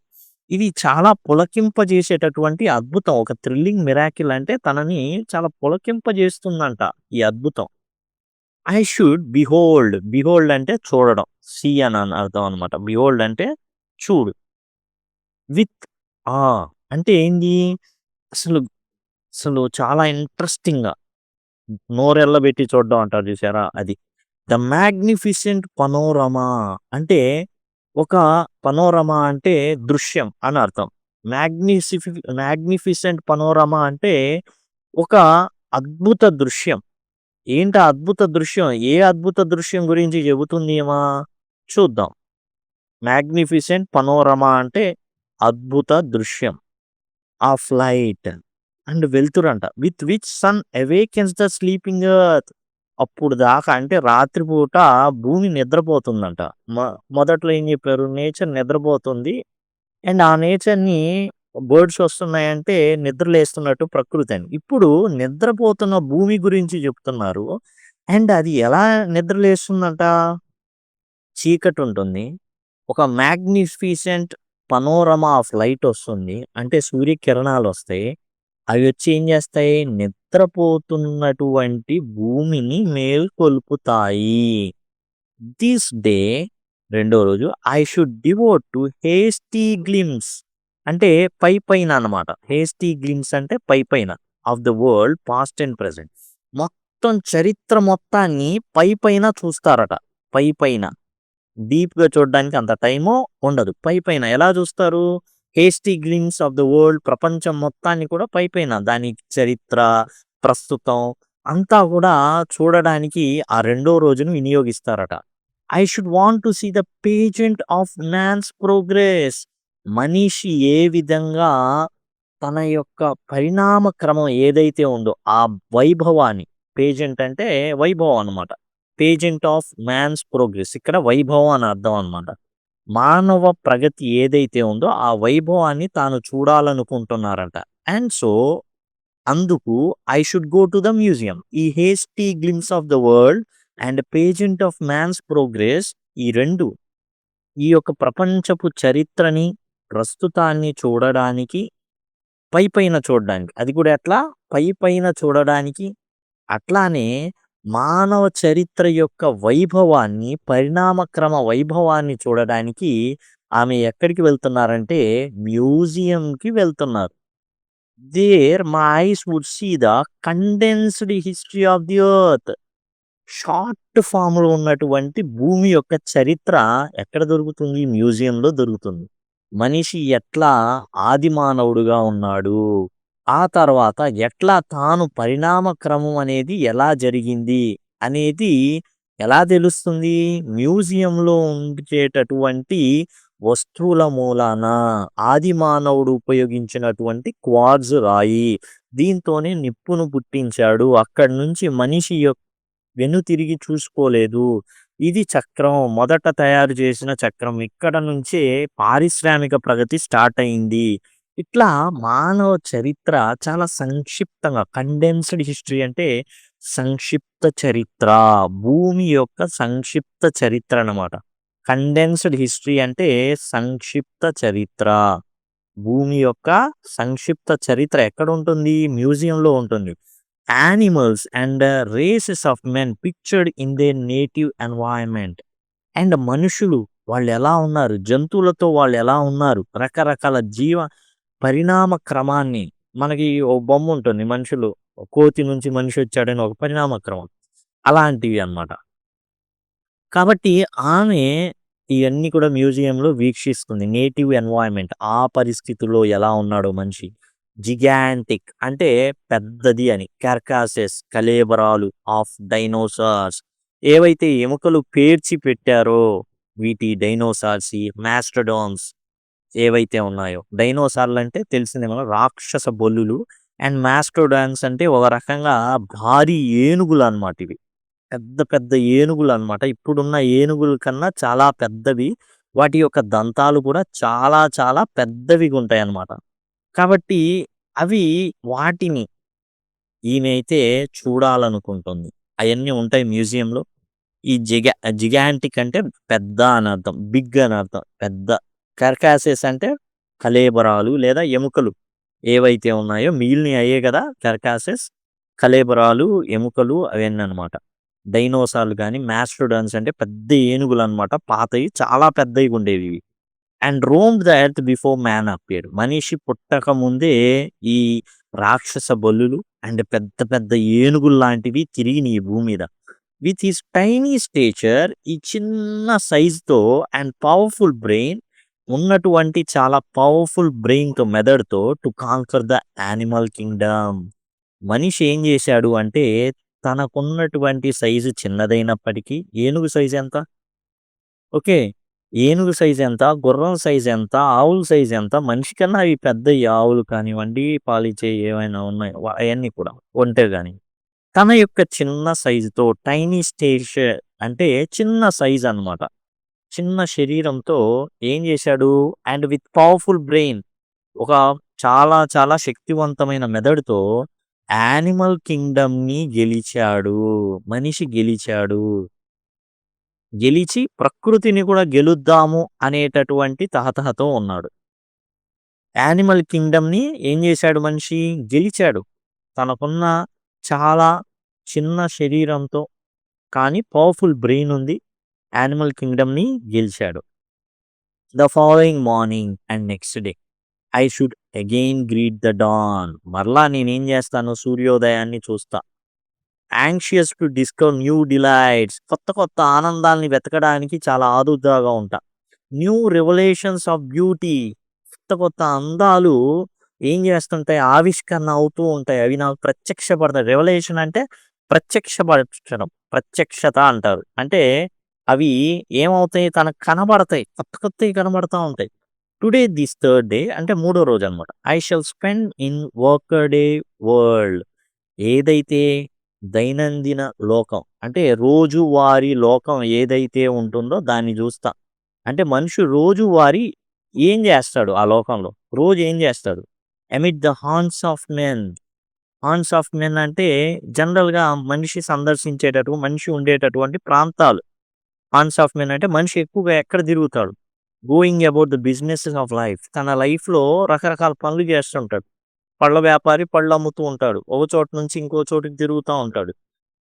ఇది చాలా పులకింపజేసేటటువంటి అద్భుతం. ఒక థ్రిల్లింగ్ మిరాకిల్ అంటే తనని చాలా పులకింపజేస్తుందంట ఈ అద్భుతం. I should behold. బిహోల్డ్ అంటే చూడడం. సీ అని అర్థం అనమాట. బిహోల్డ్ అంటే చూడు. విత్ ఆ! అంటే ఏంది? అసలు, అసలు చాలా ఇంట్రెస్టింగ్‌గా నోరెళ్ళబెట్టి చూడడం అంటారు చూసారా? అది. ద మ్యాగ్నిఫిసెంట్ పనోరమా అంటే ఒక పనోరమా అంటే దృశ్యం అని అర్థం. మ్యాగ్నిఫిసెంట్ పనోరమా అంటే ఒక అద్భుత దృశ్యం. ఏంటా అద్భుత దృశ్యం? ఏ అద్భుత దృశ్యం గురించి చెబుతుంది ఈమ? చూద్దాం. మ్యాగ్నిఫిసెంట్ పనోరమా అంటే అద్భుత దృశ్యం. ఆఫ్ లైట్ అండ్ వెలుతురంట. With which sun awakens the sleeping earth. అప్పుడు దాకా అంటే రాత్రిపూట భూమి నిద్రపోతుందంట. మొదట్లో ఏం చెప్పారు? నేచర్ నిద్రపోతుంది. అండ్ ఆ నేచర్‌ని బర్డ్స్ వస్తున్నాయంటే నిద్రలేస్తున్నట్టు ప్రకృతి అని. ఇప్పుడు నిద్రపోతున్న భూమి గురించి చెప్తున్నారు. అండ్ అది ఎలా నిద్రలేస్తుందంట? చీకటుంటుంది. ఒక మ్యాగ్నిఫిసెంట్ పనోరమా ఆఫ్ లైట్ వస్తుంది. అంటే సూర్యకిరణాలొస్తాయి. అవి వచ్చి ఏం చేస్తాయి? నిద్రపోతున్నటువంటి భూమిని మేల్కొల్పుతాయి. దిస్ డే రెండో రోజు I should devout to hasty glimpse అంటే పైపైన అన్నమాట. హేస్టీ గ్లిమ్స్ అంటే పైపైన of the world past and present. మొత్తం చరిత్ర మొత్తాన్ని పైపైన చూస్తారట. పైపైన. డీప్‌గా చూడడానికి అంత టైము ఉండదు. పైపైన ఎలా చూస్తారు? Hasty glimpse of the world ప్రపంచం మొత్తాన్ని కూడా పైపైన దాని చరిత్ర, ప్రస్తుతం అంతా కూడా చూడడానికి ఆ రెండో రోజును వినియోగిస్తారట. I should want to see the pageant of man's progress. మనిషి ఏ విధంగా తన యొక్క పరిణామ క్రమం ఏదైతే ఉందో ఆ వైభవాన్ని, పేజెంట్ అంటే వైభవం అన్నమాట. పేజెంట్ ఆఫ్ మ్యాన్స్ ప్రోగ్రెస్ ఇక్కడ వైభవం అని అర్థం అన్నమాట. మానవ ప్రగతి ఏదైతే ఉందో ఆ వైభవాన్ని తాను చూడాలనుకుంటున్నారంట. అండ్ సో అందుకు I should go to the museum. ఈ hasty glimpse of the world and pageant of man's progress, ఈ రెండు ఈ యొక్క ప్రపంచపు చరిత్రని, ప్రస్తుతాన్ని చూడడానికి, పైపైన చూడడానికి, అది కూడా ఎట్లా పైపైన చూడడానికి, అట్లానే మానవ చరిత్ర యొక్క వైభవాన్ని, పరిణామక్రమ వైభవాన్ని చూడడానికి ఆమె ఎక్కడికి వెళ్తున్నారంటే మ్యూజియంకి వెళ్తున్నారు. There my eyes would see the condensed history of the earth. Short ఫామ్‌లో ఉన్నటువంటి భూమి యొక్క చరిత్ర ఎక్కడ దొరుకుతుంది? మ్యూజియంలో దొరుకుతుంది. మనిషి ఎట్లా ఆది మానవుడుగా ఉన్నాడు? ఆ తర్వాత ఎట్లా తాను పరిణామ క్రమం అనేది ఎలా జరిగింది? అనేది ఎలా తెలుస్తుంది? మ్యూజియంలో ఉండేటటువంటి వస్తువుల మూలాన. ఆది మానవుడు ఉపయోగించినటువంటి క్వార్ట్జ్ రాయి. దీంతోనే నిప్పును పుట్టించాడు. అక్కడి నుంచి మనిషి వెనుతిరిగి చూసుకోలేదు. ఇది చక్రం. మొదట తయారు చేసిన చక్రం. ఇక్కడ నుంచే పారిశ్రామిక ప్రగతి స్టార్ట్ అయింది. ఇట్లా మానవ చరిత్ర చాలా సంక్షిప్తంగా, కండెన్స్డ్ హిస్టరీ అంటే సంక్షిప్త చరిత్ర. భూమి యొక్క సంక్షిప్త చరిత్ర అన్నమాట. కండెన్స్డ్ హిస్టరీ అంటే సంక్షిప్త చరిత్ర. భూమి యొక్క సంక్షిప్త చరిత్ర ఎక్కడుంటుంది? మ్యూజియంలో ఉంటుంది. Animals and races of men pictured in their native environment. అండ్ మనుషులు వాళ్ళు ఎలా ఉన్నారు? జంతువులతో వాళ్ళు ఎలా ఉన్నారు? రకరకాల పరిణామ క్రమాన్ని, మనకి ఓ బొమ్మ ఉంటుంది మనుషులు, కోతి నుంచి మనిషి వచ్చాడని ఒక పరిణామ క్రమం. అలాంటివి అన్నమాట. కాబట్టి ఆమె ఇవన్నీ కూడా మ్యూజియంలో వీక్షిస్తుంది. నేటివ్ ఎన్వైరన్మెంట్, ఆ పరిస్థితుల్లో ఎలా ఉన్నాడో మనిషి. జిగాంటిక్ అంటే పెద్దది అని. కార్కాసెస్ కళేబరాలు ఆఫ్ డైనోసార్స్, ఏవైతే ఎముకలు పేర్చి పెట్టారో వీటి డైనోసార్స్, మాస్టోడాన్స్ ఏవైతే ఉన్నాయో. డైనోసార్లు అంటే తెలిసిందే మన రాక్షస బొల్లులు. అండ్ మాస్టోడాన్స్ అంటే ఒక రకంగా భారీ ఏనుగులు అన్నమాట. ఇవి పెద్ద పెద్ద ఏనుగులు అన్నమాట. ఇప్పుడున్న ఏనుగుల కన్నా చాలా పెద్దవి. వాటి యొక్క దంతాలు కూడా చాలా చాలా పెద్దవిగా ఉంటాయి అన్నమాట. కాబట్టి అవి వాటిని ఈమె అయితే చూడాలనుకుంటుంది. అవన్నీ ఉంటాయి మ్యూజియంలో. ఈ జిగాంటిక్ అంటే పెద్ద అని అర్థం. బిగ్ అని అర్థం. పెద్ద. కర్కాసెస్ అంటే కళేబరాలు లేదా ఎముకలు ఏవైతే ఉన్నాయో మిగిలినవి అయ్యే కదా కర్కాసెస్. కళేబరాలు, ఎముకలు అవన్నీ అనమాట. డైనోసార్లు కానీ, మాస్టోడాన్స్ అంటే పెద్ద ఏనుగులు అనమాట. పాతవి చాలా పెద్దవి ఉండేవి ఇవి. And roamed the earth before man appeared. మనిషి పుట్టక ముందే ఈ రాక్షస బలులు అండ్ పెద్ద పెద్ద ఏనుగులు లాంటివి తిరిగినాయి ఈ భూమి మీద. విత్ హిస్ టైనీ స్టేచర్, ఈ చిన్న సైజుతో అండ్ పవర్ఫుల్ బ్రెయిన్, ఉన్నటువంటి చాలా పవర్ఫుల్ బ్రెయిన్తో, మెదడుతో, to conquer the animal kingdom. మనిషి ఏం చేశాడు అంటే తనకున్నటువంటి సైజు చిన్నదైనప్పటికీ, ఏనుగు సైజు ఎంత? ఓకే. ఏనుగు సైజ్ ఎంత? గుర్రం సైజ్ ఎంత? ఆవుల సైజ్ ఎంత? మనిషి కన్నా అవి పెద్దయి. ఆవులు కానివ్వండి, పాలిచ్చే ఏవైనా ఉన్నాయి అయన్నీ కూడా, ఒంటెలు గాని. తన యొక్క చిన్న సైజుతో, టైనీ స్టేచర్ అంటే చిన్న సైజ్ అన్నమాట. చిన్న శరీరంతో ఏం చేశాడు? అండ్ విత్ పవర్ఫుల్ బ్రెయిన్, ఒక చాలా చాలా శక్తివంతమైన మెదడుతో యానిమల్ కింగ్డమ్‌ని గెలిచాడు. మనిషి గెలిచాడు. గెలిచి ప్రకృతిని కూడా గెలుద్దాము అనేటటువంటి తహతహతో ఉన్నాడు. యానిమల్ కింగ్డమ్‌ని ఏం చేశాడు మనిషి? గెలిచాడు. తనకున్న చాలా చిన్న శరీరంతో కానీ పవర్ఫుల్ బ్రెయిన్ ఉంది. యానిమల్ కింగ్డమ్‌ని గెలిచాడు. The following morning and next day I should again greet the dawn. మరలా నేనేం చేస్తాను? సూర్యోదయాన్ని చూస్తా. Anxious to discover new delights. కొత్త కొత్త ఆనందాల్ని వెతకడానికి చాలా ఆదుర్దాగా ఉంటా. New revolutions of beauty. కొత్త కొత్త అందాలు ఏం చేస్తుంటాయి? ఆవిష్కరణ అవుతూ ఉంటాయి. అవి నాకు ప్రత్యక్షపడతాయి. రెవల్యూషన్ అంటే ప్రత్యక్షత అంటారు. అంటే అవి ఏమవుతాయి తనకు కనబడతాయి. కొత్తయి కనబడతా ఉంటాయి. టుడే దిస్ థర్డ్ డే అంటే మూడో రోజనమాట. I shall spend in workaday world. ఏదైతే దైనందిన లోకం అంటే రోజువారీ లోకం ఏదైతే ఉంటుందో దాన్ని జూస్తా. అంటే మనిషి రోజువారీ ఏం జేస్తాడు ఆ లోకంలో? రోజు ఏం జేస్తాడు? Amid the horns of men. Horns of men అంటే జనరల్‌గా మనిషి మనిషి ఉండేటటువంటి ప్రాంతాలు. హార్న్స్ ఆఫ్ మెన్ అంటే మనిషి ఎక్కువగా ఎక్కడ తిరుగుతాడు? Going about the businesses of life. తన లైఫ్‌లో రకరకాల పనులు చేస్తుంటాడు. పళ్ళ వ్యాపారి పళ్ళు అమ్ముతూ ఉంటాడు. ఒక చోట నుంచి ఇంకో చోటికి తిరుగుతా ఉంటాడు.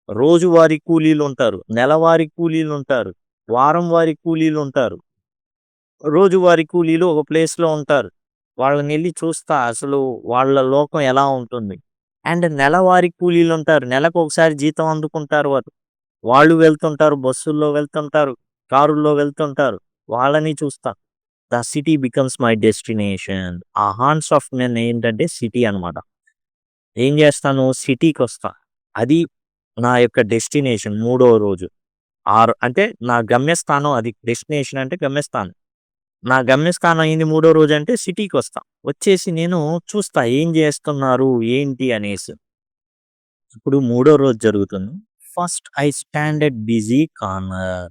రోజువారీ కూలీలుంటారు. నెలవారీ కూలీలుంటారు. వారం వారీ కూలీలుంటారు. రోజువారీ కూలీలు ఒక ప్లేస్‌లో ఉంటారు. వాళ్ళనెళ్లి చూస్తా అసలు వాళ్ళ లోకం ఎలా ఉంటుంది. అండ్ నెలవారీ కూలీలుంటారు. నెలకొకసారి జీతం అందుకుంటారు వాళ్ళు. వాళ్ళు వెళ్తుంటారు. బస్సుల్లో వెళ్తుంటారు. కారుల్లో వెళ్తుంటారు. వాళ్ళని చూస్తా. The city becomes my destination. ఆ హార్న్స్ ఆఫ్ మెన్ ఏంటంటే సిటీ అనమాట. ఏం చేస్తాను సిటీకొస్తా. అది నా యొక్క డెస్టినేషన్ మూడో రోజు. అంటే నా గమ్యస్థానం అది. డెస్టినేషన్ అంటే గమ్యస్థానం. నా గమ్యస్థానం అయింది మూడో రోజంటే సిటీకొస్తా. వచ్చేసి నేను చూస్తా ఏం జేస్తున్నారు? ఏంటి? అనేసి. ఇప్పుడు మూడో రోజు జరుగుతుంది. First I stand at busy corner.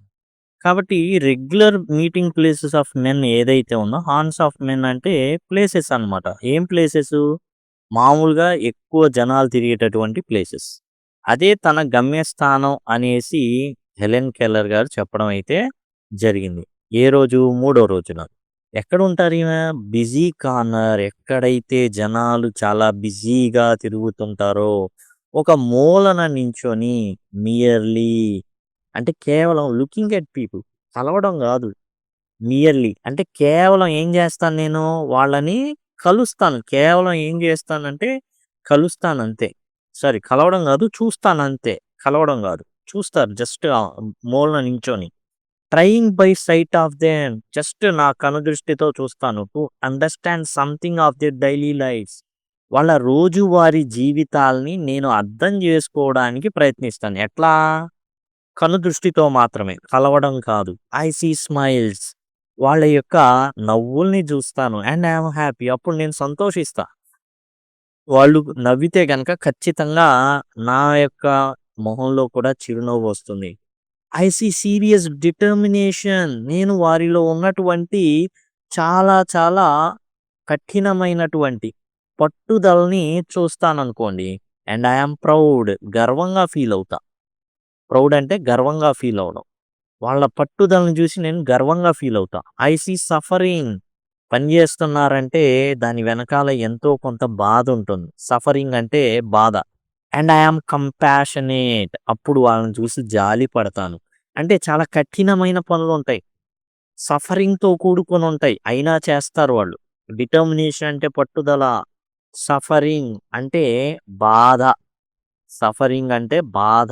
కాబట్టి regular meeting places of men ఏదైతే ఉందో హార్న్స్ ఆఫ్ మెన్ అంటే ప్లేసెస్ అన్నమాట. ఏం ప్లేసెసు? మామూలుగా ఎక్కువ జనాలు తిరిగేటటువంటి ప్లేసెస్. అదే తన గమ్యస్థానం అనేసి హెలెన్ కెల్లర్ గారు చెప్పడం అయితే జరిగింది. ఏ రోజు? మూడో రోజున. ఎక్కడుంటారు ఈమె? Busy corner. ఎక్కడైతే జనాలు చాలా బిజీగా తిరుగుతుంటారో ఒక మూలన నించొని మియర్లీ అంటే కేవలం లుకింగ్ ఎట్ పీపుల్. కలవడం గాదు. మియర్లీ అంటే కేవలం ఏం జేస్తాను నేను? వాళ్ళని కలుస్తాను. కేవలం ఏం జేస్తానంటే కలుస్తానంతే. సారీ కలవడం గాదు. చూస్తానంతే. కలవడం గాదు. చూస్తారు జస్ట్ మూలన నించొని. Trying by sight of them. Just నా కనుదృష్టితో చూస్తాను. To understand something of their daily lifes. వాళ్ళ రోజువారీ జీవితాల్ని నేను అర్థం జేసుకోవడానికి ప్రయత్నిస్తాను. ఎట్లా? కనుదృష్టితో మాత్రమే. కలవడం కాదు. I see smiles. వాళ్ళ యొక్క నవ్వుల్ని జూస్తాను. And I am happy. అప్పుడు నేను సంతోషిస్తా. వాళ్ళు నవ్వితే గనక ఖచ్చితంగా నా యొక్క మొహంలో కూడా చిరునవ్వు వస్తుంది. I see serious determination. నేను వారిలో ఉన్నటువంటి చాలా చాలా కఠినమైనటువంటి పట్టుదలని చూస్తాననుకోండి. And I am proud. గర్వంగా ఫీల్ అవుతా. ప్రౌడ్ అంటే గర్వంగా ఫీల్ అవ్వడం. వాళ్ళ పట్టుదలని చూసి నేను గర్వంగా ఫీల్ అవుతా. I see suffering. పని చేస్తున్నారంటే దాని వెనకాల ఎంతో కొంత బాధ ఉంటుంది. సఫరింగ్ అంటే బాధ. And I yam compassionate. అప్పుడు వాళ్ళని చూసి జాలి పడతాను. అంటే చాలా కఠినమైన పనులుంటాయి. సఫరింగ్‌తో కూడుకొనుంటాయి. అయినా చేస్తారు వాళ్ళు. డిటర్మినేషన్ అంటే పట్టుదల. సఫరింగ్ అంటే బాధ. సఫరింగ్ అంటే బాధ.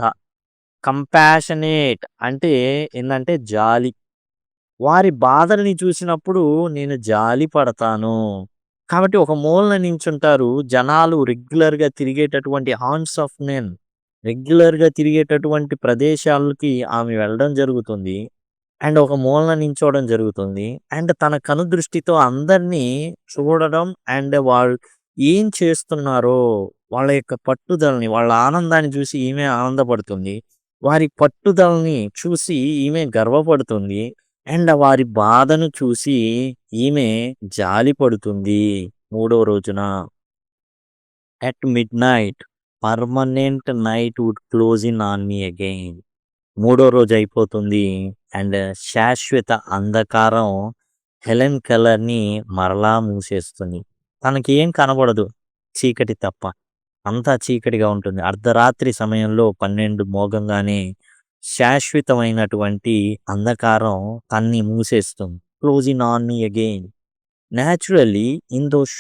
కంపాషనేట్ అంటే ఏందంటే జాలి. వారి బాధల్ని చూసినప్పుడు నేను జాలి పడతాను. కాబట్టి ఒక మూలన నించుంటారు. జనాలు రెగ్యులర్‌గా తిరిగేటటువంటి హార్న్స్ ఆఫ్ మెన్. రెగ్యులర్‌గా తిరిగేటటువంటి ప్రదేశాలకి ఆమె వెళ్ళడం జరుగుతుంది. అండ్ ఒక మూలన నించోవడం జరుగుతుంది. అండ్ తన కనుదృష్టితో అందరినీ చూడడం అండ్ వాళ్ళు ఏం చేస్తున్నారో వాళ్ళ యొక్క పట్టుదలని, వాళ్ళ ఆనందాన్ని చూసి ఈమె ఆనందపడుతుంది. వారి పట్టుదలని చూసి ఈమె గర్వపడుతుంది. అండ్ వారి బాధను చూసి ఈమె జాలి పడుతుంది. మూడో రోజున at midnight permanent night would close in on me again. మూడో రోజు అయిపోతుంది. అండ్ శాశ్వత అంధకారం హెలెన్ కెల్లర్‌ని మరలా మూసేస్తుంది. తనకేం కనబడదు. చీకటి తప్ప. అంతా చీకటిగా ఉంటుంది. అర్ధరాత్రి సమయంలో 12 మోగంగానే శాశ్వతమైనటువంటి అంధకారం తన్ని మూసేస్తుంది. Closing on me again. Naturally in those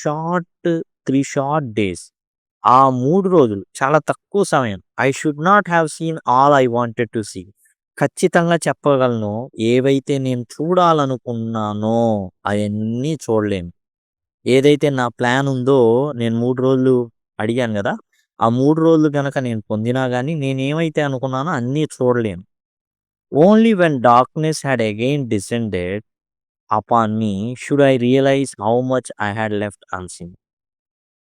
3 short days ఆ 3 రోజులు చాలా తక్కువ సమయం. I should not have seen all I wanted to see. ఖచ్చితంగా చెప్పగలను. ఏవైతే నేను చూడాలనుకున్నానో అయన్నీ చూడలేను. ఏదైతే నా ప్లాన్ ఉందో నేను 3 రోజులు అడిగాను గదా! ఆ 3 రోజులు గనక నేను పొందినా గాని నేనేమైతే అనుకున్నానో అన్నీ చూడలేను. Only when darkness had again descended upon me should I realise how much I had left unseen.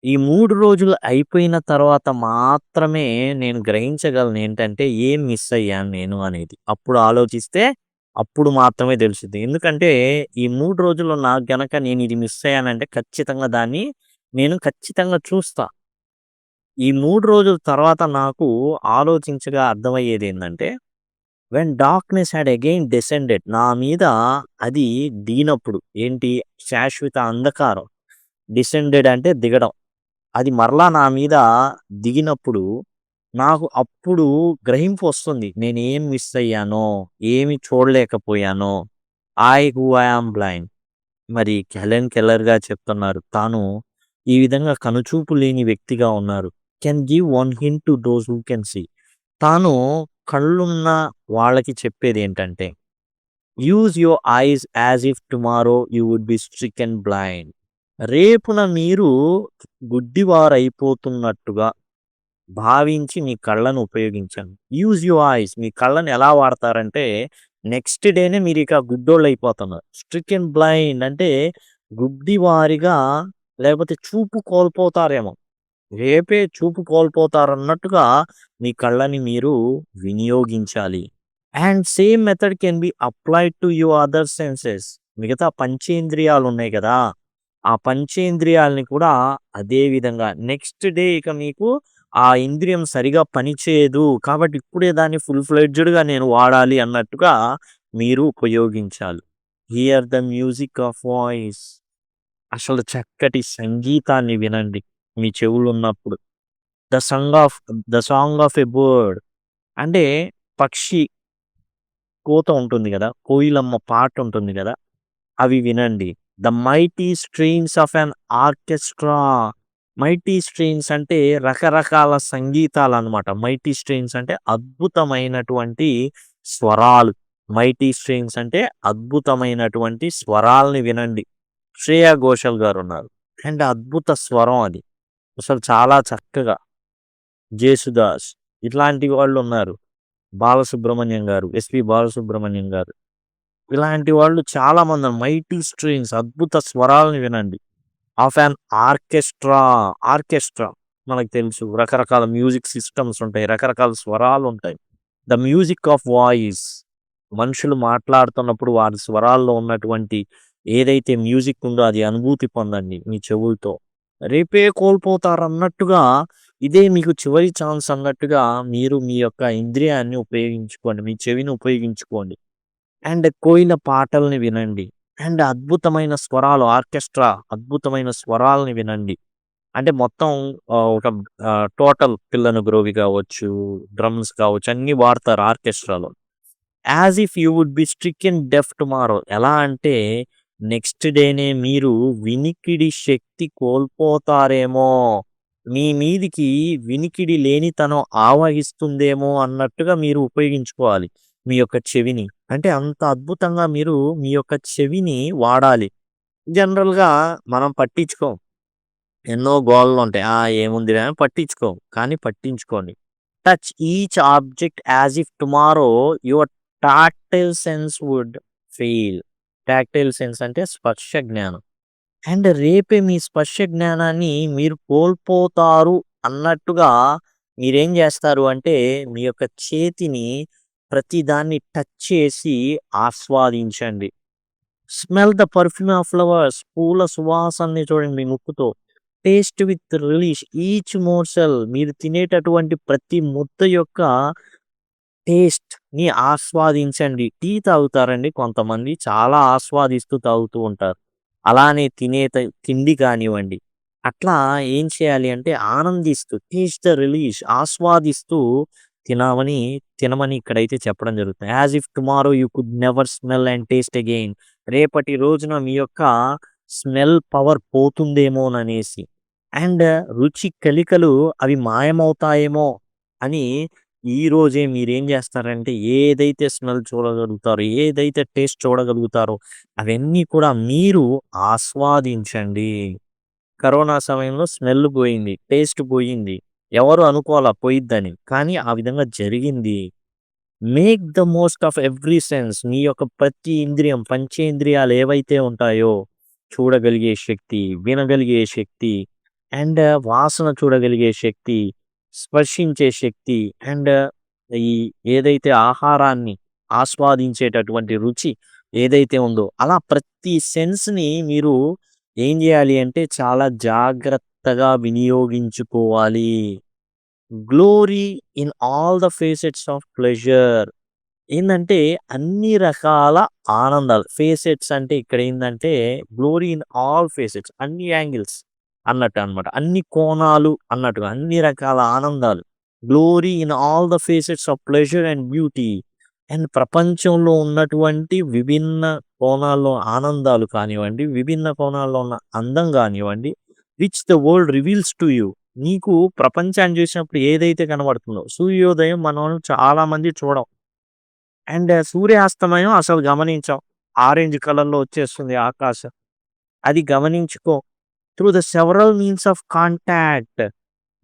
ఈ 3 రోజులు అయిపోయిన తర్వాత మాత్రమే నేను గ్రహించగలను ఏంటంటే, ఏం మిస్ అయ్యాను నేను అనేది. అప్పుడు ఆలోచిస్తే అప్పుడు మాత్రమే తెలుస్తది. ఎందుకంటే, ఈ 3 రోజుల్లో నాకు గనక నేను ఇది మిస్ అయ్యానంటే ఖచ్చితంగా దాన్ని నేను ఖచ్చితంగా చూస్తా. ఈ 3 రోజుల తర్వాత నాకు ఆలోచించగా అర్థమయ్యేదేందంటే, వెన్ డార్క్‌నెస్ హాడ్ అగైన్ డెసెండెడ్ నా మీద అది దిగినప్పుడు ఏంటి శాశ్వత అంధకారం. డిసెండెడ్ అంటే దిగడం. అది మరలా నా మీద దిగినప్పుడు, నాకు అప్పుడు గ్రహింపొస్తుంది. నేనేం మిస్ అయ్యానో, ఏమి చూడలేకపోయానో. 'ఐ యామ్ బ్లైండ్' మరి హెలెన్ కెల్లర్ గారు చెప్తున్నారు. తాను ఈ విధంగా కనుచూపు లేని వ్యక్తిగా ఉన్నారు. Can give one hint to those who can see. తాను కళ్ళున్న వాళ్ళకి చెప్పేదేంటంటే, use your eyes as if tomorrow you would be stricken blind. రేపున మీరు గుడ్డివారైపోతున్నట్టుగా భావించి మీ కళ్ళను ఉపయోగించండి. యూజ్ యువర్ ఐస్ మీ కళ్ళని ఎలా వాడతారంటే నెక్స్ట్ డేనే మీరిక గుడ్డోళ్ళైపోతున్నారు. స్ట్రికెన్ బ్లైండ్ అంటే గుడ్డివారిగా లేకపోతే చూపు కోల్పోతారేమో. రేపే చూపు కోల్పోతారన్నట్టుగా మీ కళ్ళని మీరు వినియోగించాలి. And same method can be applied to your other senses. మిగతా పంచేంద్రియాలున్నాయి గదా! ఆ పంచేంద్రియాలని కూడా అదే విధంగా నెక్స్ట్ డే ఇక మీకు ఆ ఇంద్రియం సరిగా పనిచేయదు. కాబట్టి ఇప్పుడే దాన్ని ఫుల్ ఫ్లెడ్జ్డ్‌గా నేను వాడాలి అన్నట్టుగా మీరు ఉపయోగించాలి. Hear the music of voice. అసలు చక్కటి సంగీతాన్ని వినండి మీ చెవులున్నప్పుడు. The song of the song of a bird అంటే పక్షి కూత ఉంటుంది గదా! కోయిలమ్మ పాట ఉంటుంది గదా! అవి వినండి. The mighty strains of an orchestra. Mighty strains అంటే రకరకాల సంగీతాలనమాట. మైటీ స్ట్రెయిన్స్ అంటే అద్భుతమైనటువంటి స్వరాలు. మైటీ స్ట్రెయిన్స్ అంటే అద్భుతమైనటువంటి స్వరాల్ని వినండి. శ్రేయా ఘోషాల్ గారున్నారు. అండ్ అద్భుత స్వరం అది. అసలు చాలా చక్కగా 'జేసుదాస్' ఇట్లాంటి వాళ్ళున్నారు. బాలసుబ్రహ్మణ్యం గారు, ఎస్‌పి బాలసుబ్రహ్మణ్యం గారు. ఇలాంటి వాళ్ళు చాలామందున్నారు. మైటీ స్ట్రింగ్స్ అద్భుత స్వరాలను వినండి. Of an orchestra. ఆర్కెస్ట్రా మనకు తెలుసు. రకరకాల మ్యూజిక్ సిస్టమ్స్ ఉంటాయి. రకరకాల స్వరాలుంటాయి. ద మ్యూజిక్ ఆఫ్ వాయిస్ మనుషులు మాట్లాడుతున్నప్పుడు వారి స్వరాల్లో ఉన్నటువంటి ఏదైతే మ్యూజిక్ ఉందో అది అనుభూతి పొందండి మీ చెవులతో. రేపే కోల్పోతారన్నట్టుగా ఇదే మీకు చివరి ఛాన్స్ అన్నట్టుగా మీరు మీ యొక్క ఇంద్రియాన్ని ఉపయోగించుకోండి. మీ చెవిని ఉపయోగించుకోండి. అండ్ కోయిల పాటల్ని వినండి. అండ్ అద్భుతమైన స్వరాలు ఆర్కెస్ట్రా అద్భుతమైన స్వరాల్ని వినండి. అంటే మొత్తం ఒక టోటల్ పిల్లను గ్రోవి కావచ్చు, డ్రమ్స్ కావచ్చు అన్నీ వాడతారు ఆర్కెస్ట్రాలో. As if you would be stricken deaf tomorrow. ఎలా అంటే నెక్స్ట్ డేనే మీరు వినికిడి శక్తి కోల్పోతారేమో. మీ మీదికి వినికిడి లేనితనం ఆవహిస్తుందేమో అన్నట్టుగా మీరు ఉపయోగించుకోవాలి మీ యొక్క చెవిని. అంటే అంత అద్భుతంగా మీరు మీ యొక్క చెవిని వాడాలి. జనరల్‌గా మనం పట్టించుకోం. ఎన్నో గోలలుంటాయి. ఏముందిలే అని పట్టించుకోం. కానీ పట్టించుకోండి. Touch each object as if tomorrow your tactile sense would fail. Tactile sense అంటే స్పర్శ జ్ఞానం. అండ్ రేపే మీ స్పర్శ జ్ఞానాన్ని మీరు కోల్పోతారు అన్నట్టుగా మీరేం జేస్తారు అంటే, మీ యొక్క చేతిని ప్రతిదాన్ని టచ్ చేసి ఆస్వాదించండి. Smell the perfume of flowers. పూల సువాసనని చూడండి మీ ముక్కుతో. Taste with relish each morsel. మీరు తినేటటువంటి ప్రతి ముద్ద యొక్క టేస్ట్‌ని ఆస్వాదించండి. టీ తాగుతారండి కొంతమంది. చాలా ఆస్వాదిస్తూ తాగుతూ ఉంటారు. అలానే తిండి కానివ్వండి. అట్లా ఏం చేయాలి అంటే ఆనందిస్తూ టేస్ట్ ద రిలీష్ ఆస్వాదిస్తూ తినమని తినమని ఇక్కడైతే చెప్పడం జరుగుతుంది. As if tomorrow you could never smell and taste again. రేపటి రోజున మీ యొక్క స్మెల్ పవర్ పోతుందేమోననేసి. అండ్ రుచి కలికలు అవి మాయమవుతాయేమో అని ఈ రోజే మీరేం జేస్తారంటే, ఏదైతే స్మెల్ చూడగలుగుతారో, ఏదైతే టేస్ట్ చూడగలుగుతారో, అవన్నీ కూడా మీరు ఆస్వాదించండి. కరోనా సమయంలో స్మెల్ పోయింది. టేస్ట్ పోయింది. ఎవరు అనుకోలా పోయిద్దని. కానీ ఆ విధంగా జరిగింది. Make the most of every sense. నీ యొక్క ప్రతి ఇంద్రియం, పంచేంద్రియాలు ఏవైతే ఉంటాయో, చూడగలిగే శక్తి, వినగలిగే శక్తి, అండ్ వాసన చూడగలిగే శక్తి, స్పర్శించే శక్తి, అండ్ ఈ ఏదైతే ఆహారాన్ని ఆస్వాదించేటటువంటి రుచి ఏదైతే ఉందో, అలా ప్రతి సెన్స్‌ని మీరు ఏం జేయాలి అంటే చాలా జాగ్రత్తగా వినియోగించుకోవాలి. Glory in all the facets of pleasure. ఏందంటే అన్ని రకాల ఆనందాలు. ఫేసెట్స్ అంటే ఇక్కడేందంటే గ్లోరీ ఇన్ ఆల్ ఫేసెట్స్, అన్ని యాంగిల్స్ అన్నట్టనమాట. అన్ని కోణాలు అన్నట్టుగా అన్ని రకాల ఆనందాలు. Glory in all the facets of pleasure and beauty. And ప్రపంచంలో ఉన్నటువంటి విభిన్న కోణాల్లో ఆనందాలు కానివ్వండి, విభిన్న కోణాల్లో ఉన్న అందం గానివ్వండి, which the world reveals to you. నీకు ప్రపంచాన్ని చూసినప్పుడు ఏదైతే కనబడుతుందో, సూర్యోదయం మనం చాలా మంది చూడం. అండ్ సూర్యాస్తమయం అసలు గమనించం. ఆరెంజ్ కలర్‌లో వచ్చేస్తుంది ఆకాశం. అది గమనించుకో. Through the several means of contact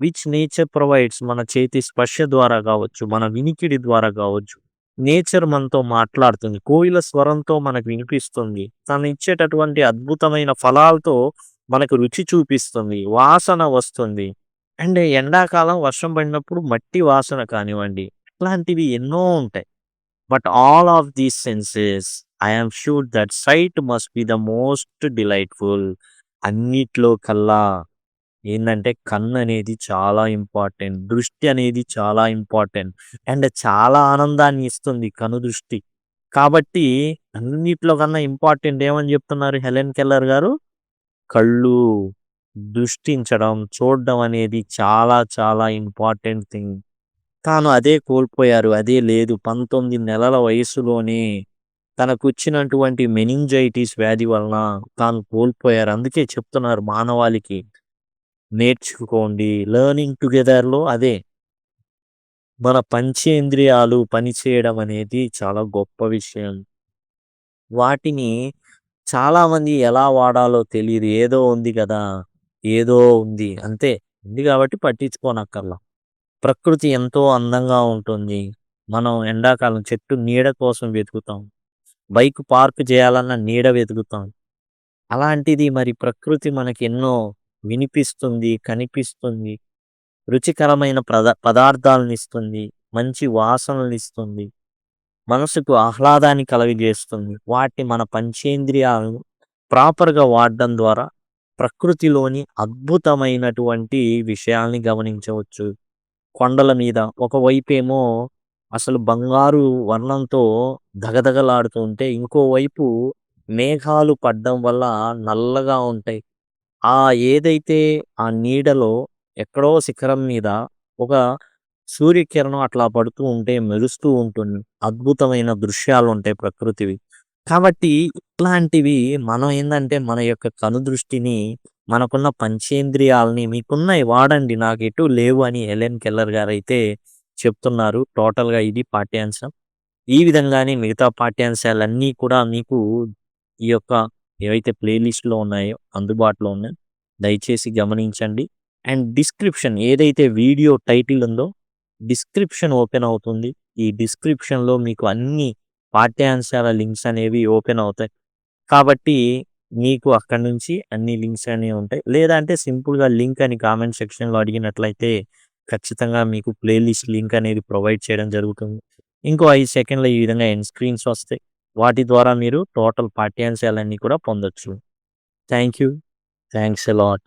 which nature provides. మన చేతి స్పర్శ ద్వారా కావచ్చు, మన వినికిడి ద్వారా కావచ్చు. నేచర్ మనతో మాట్లాడుతుంది. కోయిల స్వరంతో మనకు వినిపిస్తుంది. తను ఇచ్చేటటువంటి అద్భుతమైన ఫలాలతో మనకు రుచి చూపిస్తుంది. వాసన వస్తుంది. అండ్ ఎండాకాలం వర్షం పడినప్పుడు మట్టి వాసన కానివ్వండి, ఇట్లాంటివి ఎన్నో ఉంటాయి. But all of these senses, I am sure that sight must be the most delightful. అన్నిట్లో కల్లా ఏందంటే కన్ను అనేది చాలా ఇంపార్టెంట్. దృష్టి అనేది చాలా ఇంపార్టెంట్. అండ్ చాలా ఆనందాన్ని ఇస్తుంది కనుదృష్టి. కాబట్టి అన్నిట్లో కన్నా ఇంపార్టెంట్ ఏమని చెప్తున్నారు హెలెన్ కెల్లర్ గారు? కళ్ళు. దృష్టించడం, చూడడం అనేది చాలా చాలా ఇంపార్టెంట్ థింగ్. తాను అదే కోల్పోయారు. అదే లేదు. 19 నెలల వయస్సులోనే తనకొచ్చినటువంటి మెనింజైటిస్ వ్యాధి వలన తాను కోల్పోయారు. అందుకే చెప్తున్నారు మానవాళికి నేర్చుకోండి. లెర్నింగ్ టుగెదర్‌లో అదే. మన పంచేంద్రియాలు పనిచేయడం అనేది చాలా గొప్ప విషయం. వాటిని చాలామంది ఎలా వాడాలో తెలీదు. ఏదో ఉంది కదా! ఏదో ఉంది. అంతే. ఉంది కాబట్టి పట్టించుకోనక్కర్లా. ప్రకృతి ఎంతో అందంగా ఉంటుంది. మనం ఎండాకాలం చెట్టు నీడ కోసం వెతుకుతాం. బైక్ పార్క్ చేయాలన్న నీడ వెతుకుతాం. అలాంటిది మరి ప్రకృతి మనకెన్నో వినిపిస్తుంది, కనిపిస్తుంది. రుచికరమైన పదార్థాలనిస్తుంది. మంచి వాసనలనిస్తుంది. మనసుకు ఆహ్లాదాన్ని కలుగజేస్తుంది. వాటిని మన పంచేంద్రియాలను ప్రాపర్‌గా వాడడం ద్వారా ప్రకృతిలోని అద్భుతమైనటువంటి విషయాల్ని గమనించవచ్చు. కొండల మీద ఒకవైపేమో అసలు బంగారు వర్ణంతో ధగధగలాడుతూ ఉంటే, ఇంకోవైపు మేఘాలు పడ్డం వల్ల నల్లగా ఉంటాయి. ఆ ఏదైతే ఆ నీడలో ఎక్కడో శిఖరం మీద ఒక సూర్యకిరణం అట్లా పడుతూ ఉంటే మెరుస్తూ ఉంటుంది. అద్భుతమైన దృశ్యాలుంటాయి ప్రకృతివి. కాబట్టి ఇట్లాంటివి మనం ఏందంటే మన యొక్క కనుదృష్టిని, మనకున్న పంచేంద్రియాలని మీకున్నయి వాడండి. నాకెటూ లేవు అని హెలెన్ కెల్లర్ గారైతే చెప్తున్నారు. టోటల్‌గా ఇది పాఠ్యాంశం. ఈ విధంగానే మిగతా పాఠ్యాంశాలన్నీ కూడా మీకు ఈ యొక్క ఏవైతే ప్లే లిస్ట్‌లో ఉన్నాయో అందుబాటులో ఉన్నాయి. దయచేసి గమనించండి. అండ్ డిస్క్రిప్షన్ ఏదైతే వీడియో టైటిల్ ఉందో డిస్క్రిప్షన్ ఓపెన్ అవుతుంది. ఈ డిస్క్రిప్షన్‌లో మీకు అన్ని పాఠ్యాంశాల లింక్స్ అనేవి ఓపెన్ అవుతాయి. కాబట్టి మీకు అక్కడి నుంచి అన్ని లింక్స్ అనేవి ఉంటాయి. లేదా అంటే సింపుల్‌గా లింక్ అని కామెంట్ సెక్షన్‌లో అడిగినట్లయితే ఖచ్చితంగా మీకు ప్లే లిస్ట్ లింక్ అనేది ప్రొవైడ్ చేయడం జరుగుతుంది. ఇంకో 5 సెకండ్‌లో ఈ విధంగా ఎండ్ స్క్రీన్స్ వస్తాయి. వాటి ద్వారా మీరు టోటల్ పాఠ్యాంశాలన్నీ కూడా పొందొచ్చు. Thank you. Thanks a lot.